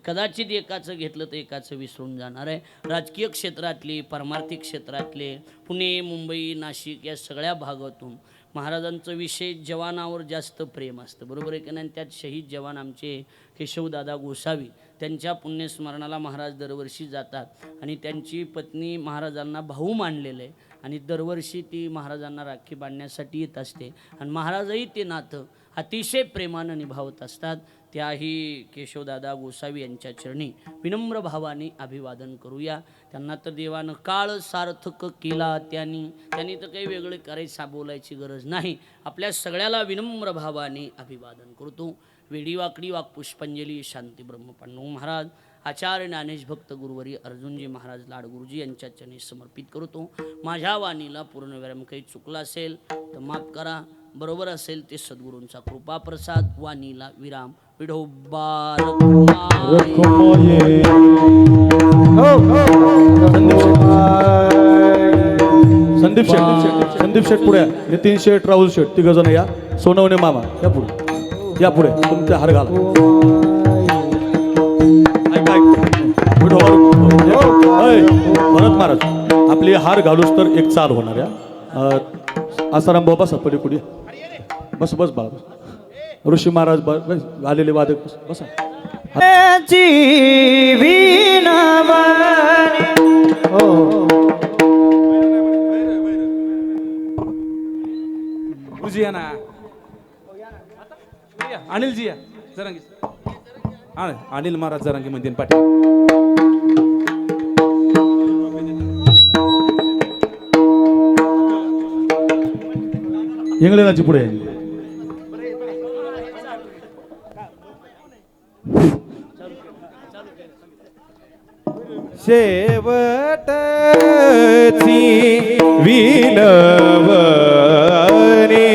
कदाचित एकाचं घेतलं तर एकाचं विसरून जाणार आहे. राजकीय क्षेत्रातले, परमार्थिक क्षेत्रातले, पुणे, मुंबई, नाशिक या सगळ्या भागातून महाराजांचं विशेष जवानावर जास्त प्रेम असतं, बरोबर आहे की नाही. त्यात शहीद जवान आमचे केशवदादा गोसावी, त्यांच्या पुण्यस्मरणाला महाराज दरवर्षी जातात आणि त्यांची पत्नी महाराजांना भाऊ मानलेलं आहे आणि दरवर्षी ती महाराजांना राखी बांधण्यासाठी येत असते आणि महाराजही ते नातं अतिशय प्रेमानं निभावत असतात. त्याही केशवदादा गोसावी यांच्या चरणी विनम्र भावाने अभिवादन करूया. त्यांना तर देवानं काळ सार्थक केला, त्यांनी तर काही वेगळे करायचं बोलायची गरज नाही. आपल्या सगळ्याला विनम्र भावाने अभिवादन करतो. वेडी वाकडी वाक्पुष्पांजली शांती ब्रह्मपांडू महाराज, आचार्य ज्ञानेश भक्त गुरुवरी अर्जुनजी महाराज लाडगुरुजी यांच्या चरणी समर्पित करतो. माझ्या वाणीला पूर्ण वेळ काही चुकलं असेल तर माफ करा, बरोबर असेल ते सद्गुरूंचा कृपा प्रसाद. वाणीला विराम. विढोबा संदीप शेठ पुढे, नितीन शेठ, राहुल शेठ, तिघ जण या. सोनवणे मामा या पुढे, या पुढे, तुमचा हार घाला. भरत महाराज आपली हार घालूच तर एक चाल होणार या. आसाराम बाबा सपडी पुढे बस बस बाबा. ऋषी महाराज बस आलेले वादक बसा. गुरुजी या ना, अनिलजी या जरांगी, अनिल महाराज जरांगी मंदिर पाटील. इंग्लंडाची पुढे शेवटची विनवणी,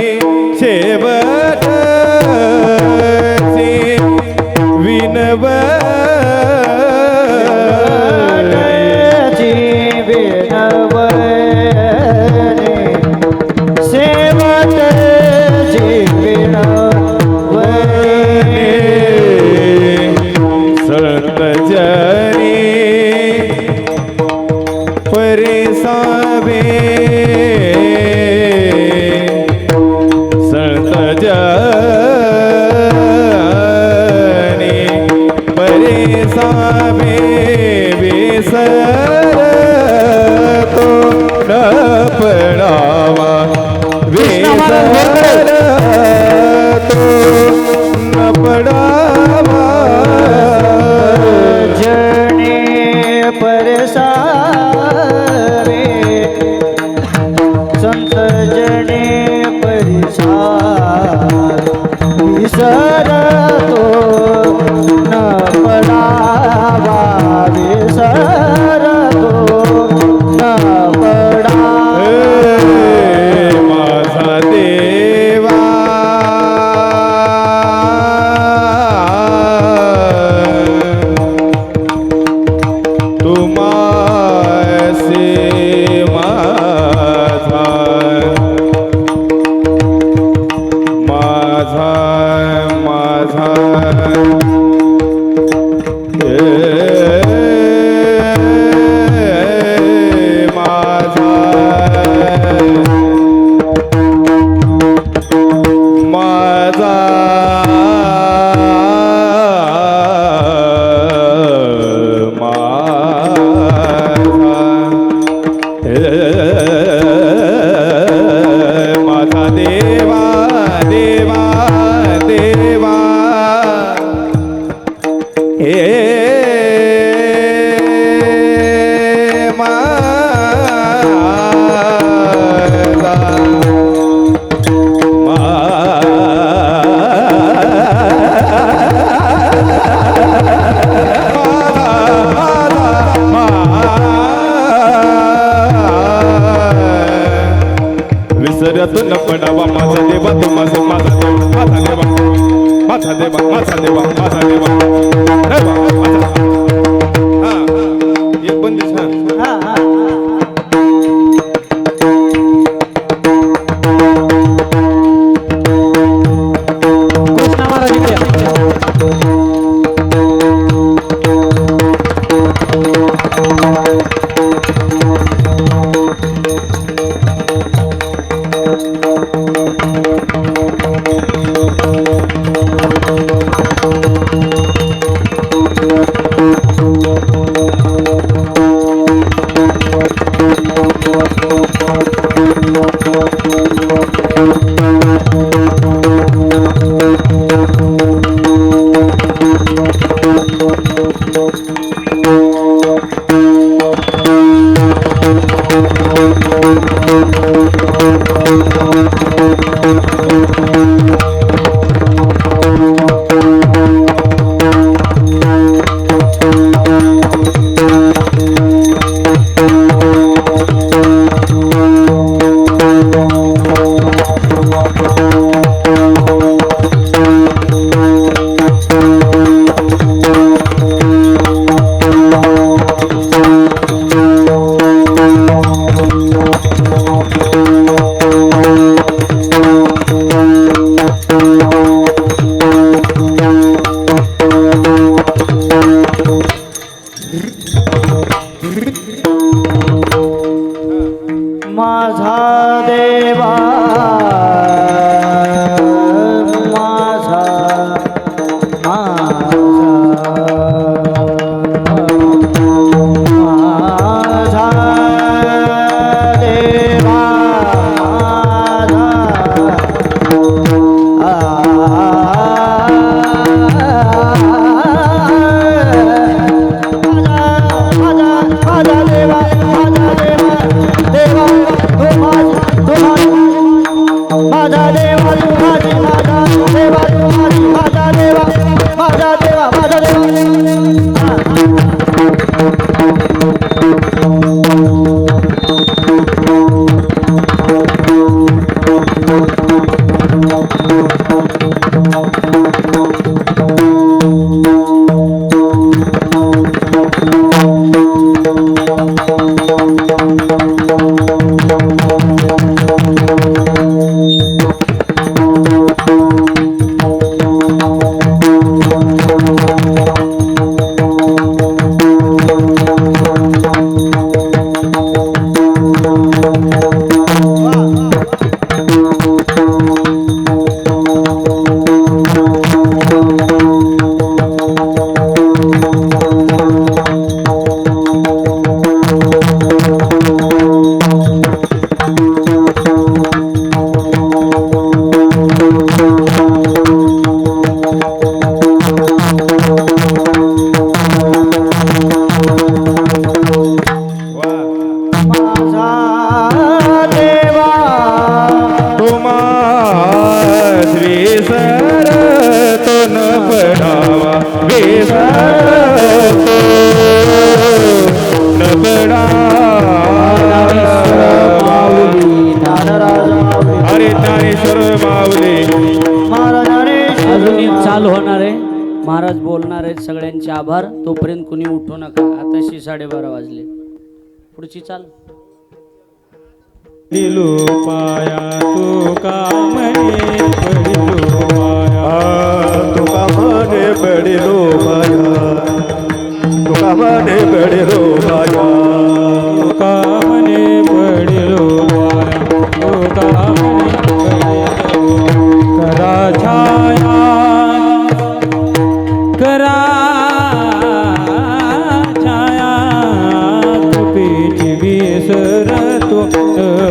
शेवटची विनवणी, शेवटची विनवणी, संत जनी परिसावे, संत जनी परिसावे, विसरतो न पडावा, विसरतो न पडावा, जने परसावे, कृष्णा महाराज इकडे या. माझा देवा माझा माझा देवा महाराज बोलणार आहेत. सगळ्यांचे आभार. तोपर्यंत कुणी उठू नका. आताशी 12:30 वाजले. पुढची चाल. पडिलो पाया तुका म्हणे पडिलो पाया तुका म्हणे पडिलो पाया तुका म्हणे पडिलो पाया तुका म्हणे पडिलो पाया तुका म्हणे पडिलो करा छाया करा छाया तुपीची विसर तो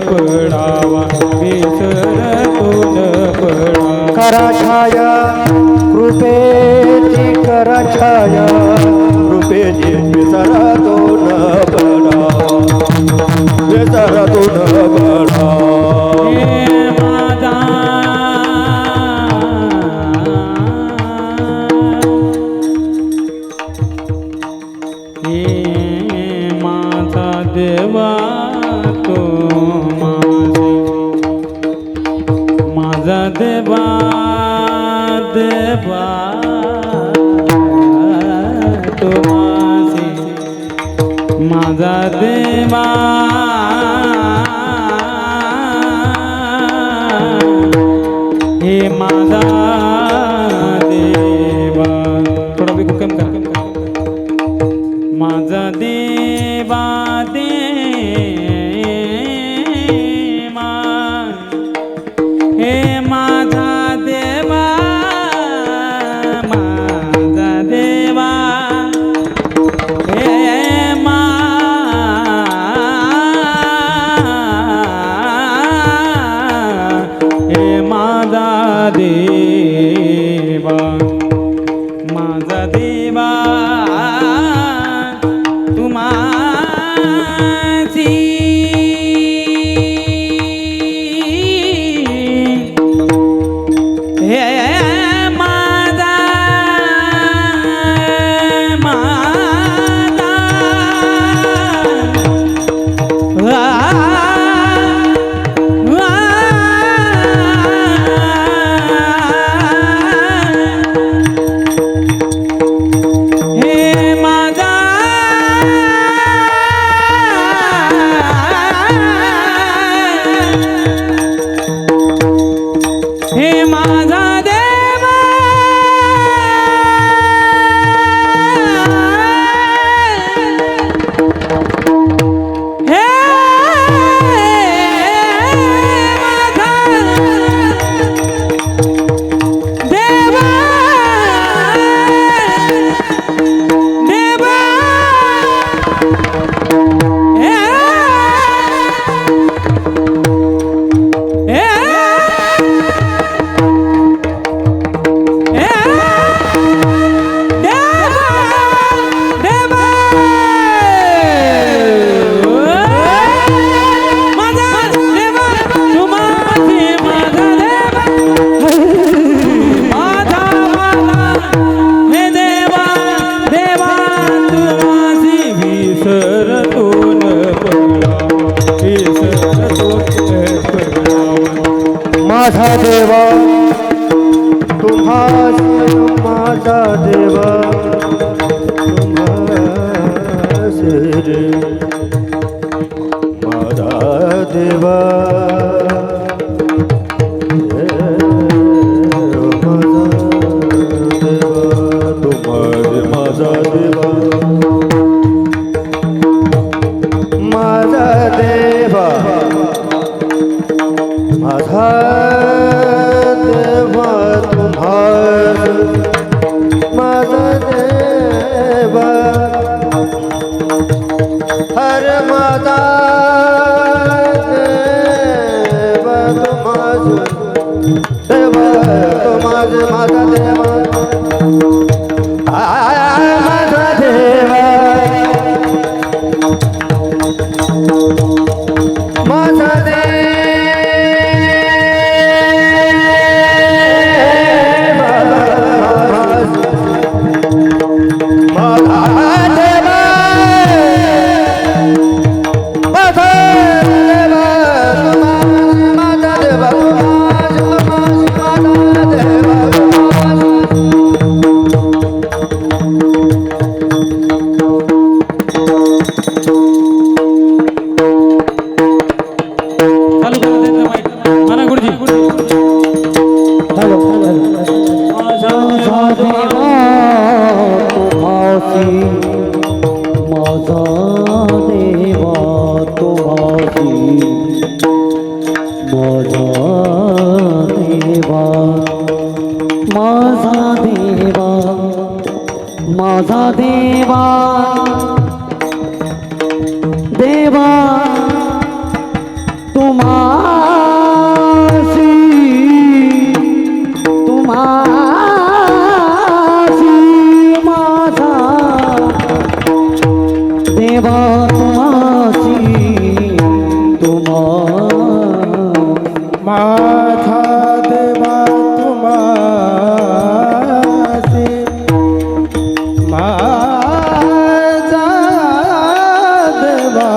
पडावा विसर तो पडावा करा छाया कृपेची करा छाया कृपेची विसर तो न पडावा विसर तो न पडावा माझा माझा देवा तो माझा देवा देवा तो माझा देवा हे माझा देवा थोडा बिकू कम कर माझा देवा देवा हे माझा देवा माझा देवा हे हे माझा देवा माझा देवा तुम्हाची हे माझा हे माझा देवा हे माझा देवा देवा माझा देवा तुम्हासी माझा देवा तुम्हासी रे माझा देवा माझा देवा माझा देवा माझा देवा तुम्हास माझा देवा हर माझा देवा तुम्हास देवा तुम्हास माझा देवा माझा देवा माझा माझा देवा देवा तुम्हासी तुम्हासी माझा देवा तुम्हासी तुम्हा माझा देवा तुम्हासी माझा देवा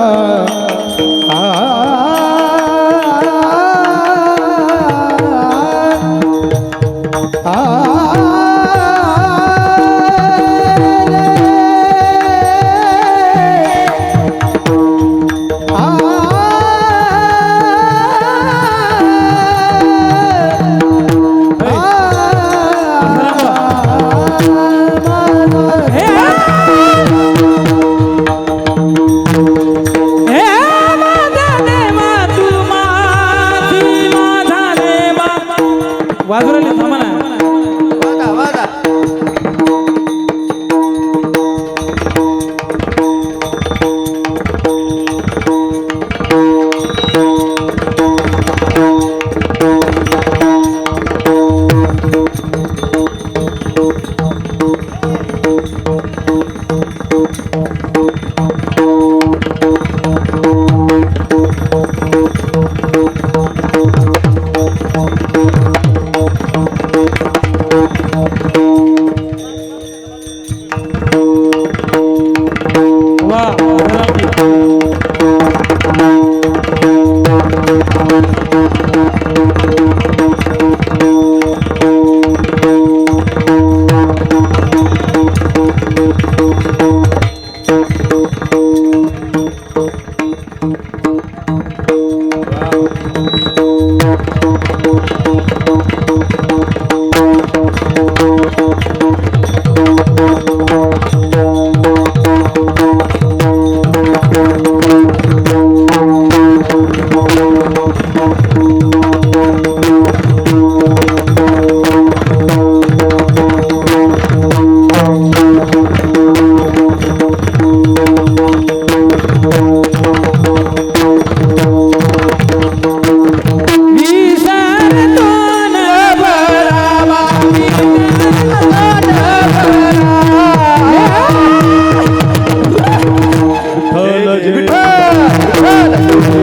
विठ्ठल